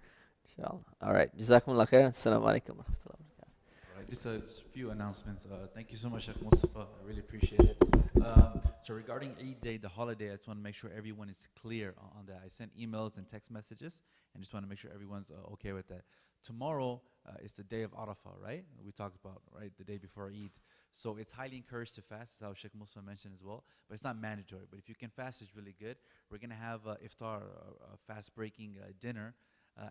Inshallah. All right. Jazakumullah khairan. Assalamu alaikum wa rahmatullah. Just a few announcements. Thank you so much, Shaykh Mustafa. I really appreciate it. So regarding Eid Day, the holiday, I just want to make sure everyone is clear on that. I sent emails and text messages, and just want to make sure everyone's okay with that. Tomorrow is the day of Arafah, right? We talked about, right, the day before Eid. So it's highly encouraged to fast, as how Shaykh Mustafa mentioned as well. But it's not mandatory. But if you can fast, it's really good. We're going to have iftar, a fast-breaking dinner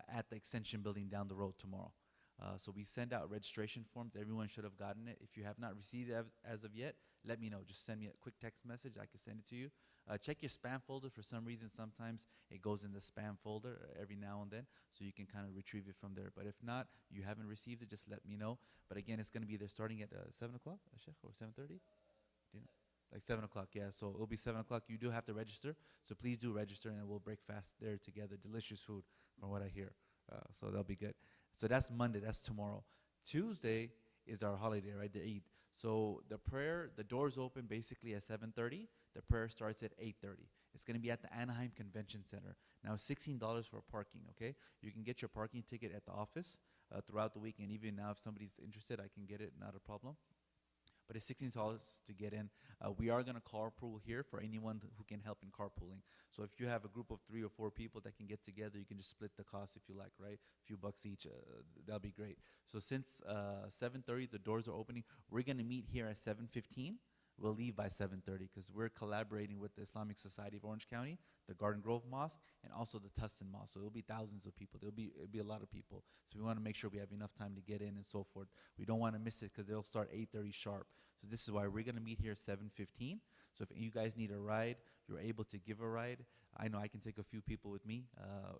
at the extension building down the road tomorrow. So we send out registration forms. Everyone should have gotten it. If you have not received it as of yet, let me know. Just send me a quick text message. I can send it to you. Check your spam folder. For some reason, sometimes it goes in the spam folder every now and then, so you can kind of retrieve it from there. But if not, you haven't received it, just let me know. But again, it's going to be there starting at 7 o'clock, Sheikh, or 7:30? Like 7 o'clock, yeah. So it'll be 7 o'clock. You do have to register. So please do register, and we'll break fast there together. Delicious food, from what I hear. So that'll be good. So that's Monday, that's tomorrow. Tuesday is our holiday, right, the Eid. So the doors open basically at 7:30. The prayer starts at 8:30. It's going to be at the Anaheim Convention Center. Now, $16 for parking, okay? You can get your parking ticket at the office throughout the week, and even now if somebody's interested, I can get it, not a problem. But it's $16 to get in. We are going to carpool here for anyone who can help in carpooling. So if you have a group of 3 or 4 people that can get together, you can just split the cost if you like, right? A few bucks each, that'll be great. So since 7:30, the doors are opening, we're going to meet here at 7:15. We'll leave by 7:30 because we're collaborating with the Islamic Society of Orange County, the Garden Grove Mosque, and also the Tustin Mosque. So it'll be thousands of people. It'll be a lot of people. So we want to make sure we have enough time to get in and so forth. We don't want to miss it because they'll start 8:30 sharp. So this is why we're going to meet here at 7:15. So if you guys need a ride, you're able to give a ride. I know I can take a few people with me.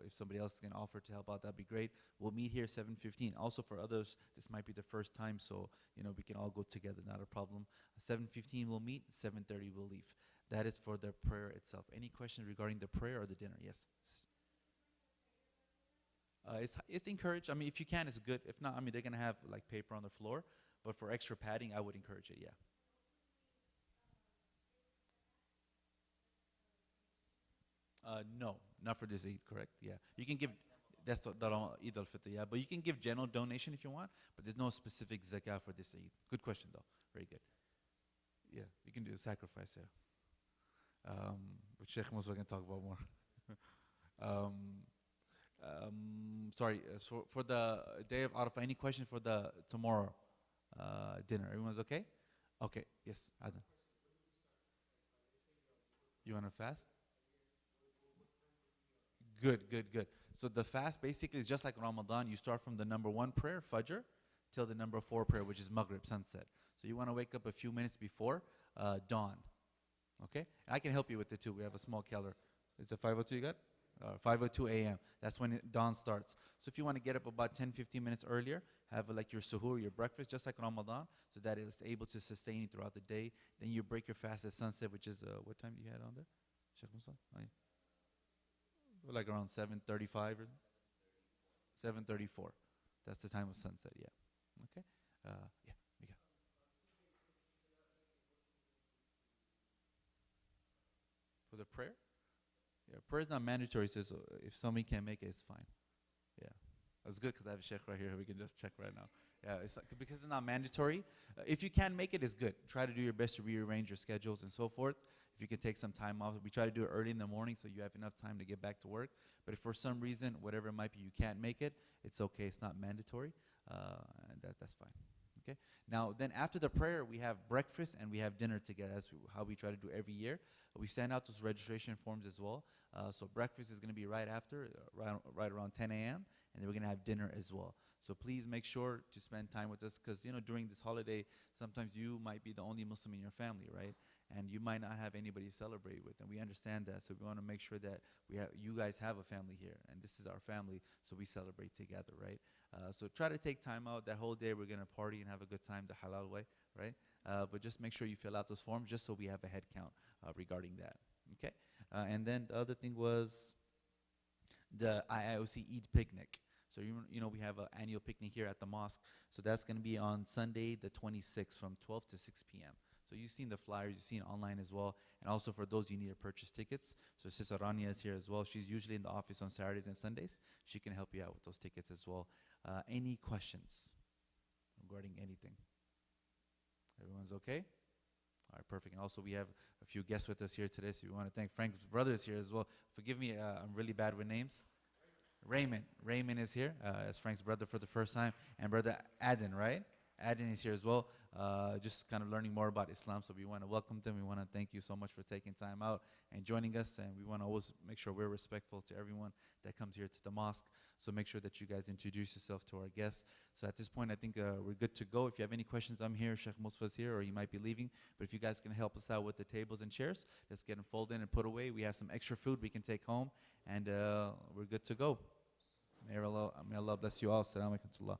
If somebody else can offer to help out, that'd be great. We'll meet here 7:15. Also for others, this might be the first time, so we can all go together, not a problem. 7:15 we'll meet, 7:30 we'll leave. That is for the prayer itself. Any questions regarding the prayer or the dinner? Yes. It's encouraged. I mean, if you can, it's good. If not, I mean, they're gonna have like paper on the floor. But for extra padding, I would encourage it. Yeah. No, not for this Eid, correct? Yeah. You can give. That's the Eid al-Fitr. Yeah, but you can give general donation if you want. But there's no specific zakah for this Eid. Good question though. Very good. Yeah, you can do a sacrifice. Yeah. But Shaykh Mustafa can talk about more. Sorry, so for the day of Arafah, any questions for the tomorrow dinner? Everyone's okay? Okay, yes, Adam. You want to fast? Good, good, good. So the fast basically is just like Ramadan. You start from the number 1 prayer, Fajr, till the number 4 prayer, which is Maghrib, sunset. So you want to wake up a few minutes before dawn. Okay? I can help you with it too. We have a small calendar. Is it 5:02 you got? 5:02 a.m. That's when dawn starts. So if you want to get up about 10-15 minutes earlier, have like your suhoor, your breakfast, just like Ramadan, so that it's able to sustain you throughout the day. Then you break your fast at sunset, which is, what time do you had on there? Sheikh Mustafa? Oh, yeah. Like around 7:35 or 7:34. That's the time of sunset, yeah. Okay? Yeah, Mika. For the prayer? Yeah, prayer is not mandatory, so if somebody can't make it, it's fine. Yeah. That's good because I have a sheikh right here. We can just check right now. Yeah, it's like, because it's not mandatory. If you can make it, it's good. Try to do your best to rearrange your schedules and so forth. If you can take some time off, we try to do it early in the morning so you have enough time to get back to work. But if for some reason, whatever it might be, you can't make it, it's okay. It's not mandatory. And that's fine. Okay. Now, then after the prayer, we have breakfast and we have dinner together. That's how we try to do every year. We send out those registration forms as well. So breakfast is going to be right after, right around 10 a.m. And then we're going to have dinner as well. So please make sure to spend time with us because, during this holiday, sometimes you might be the only Muslim in your family, right? And you might not have anybody to celebrate with. And we understand that. So we want to make sure that you guys have a family here. And this is our family, so we celebrate together, right? So try to take time out. That whole day we're going to party and have a good time the halal way, right? But just make sure you fill out those forms just so we have a head count regarding that, okay? And then the other thing was the IIOC Eid picnic. So we have an annual picnic here at the mosque. So that's going to be on Sunday the 26th from 12 to 6 p.m. So you've seen the flyers, you've seen online as well. And also for those you need to purchase tickets. So Sister Rania is here as well. She's usually in the office on Saturdays and Sundays. She can help you out with those tickets as well. Any questions regarding anything? Everyone's okay? All right, perfect. And also we have a few guests with us here today. So we want to thank Frank's brothers here as well. Forgive me, I'm really bad with names. Raymond. Raymond is here as Frank's brother for the first time. And brother Adin, right? Adin is here as well, just kind of learning more about Islam. So we want to welcome them. We want to thank you so much for taking time out and joining us. And we want to always make sure we're respectful to everyone that comes here to the mosque. So make sure that you guys introduce yourself to our guests. So at this point, I think we're good to go. If you have any questions, I'm here. Sheikh Mustafa's here, or he might be leaving. But if you guys can help us out with the tables and chairs, let's get them folded and put away. We have some extra food we can take home, and we're good to go. May Allah bless you all. Assalamu alaikum.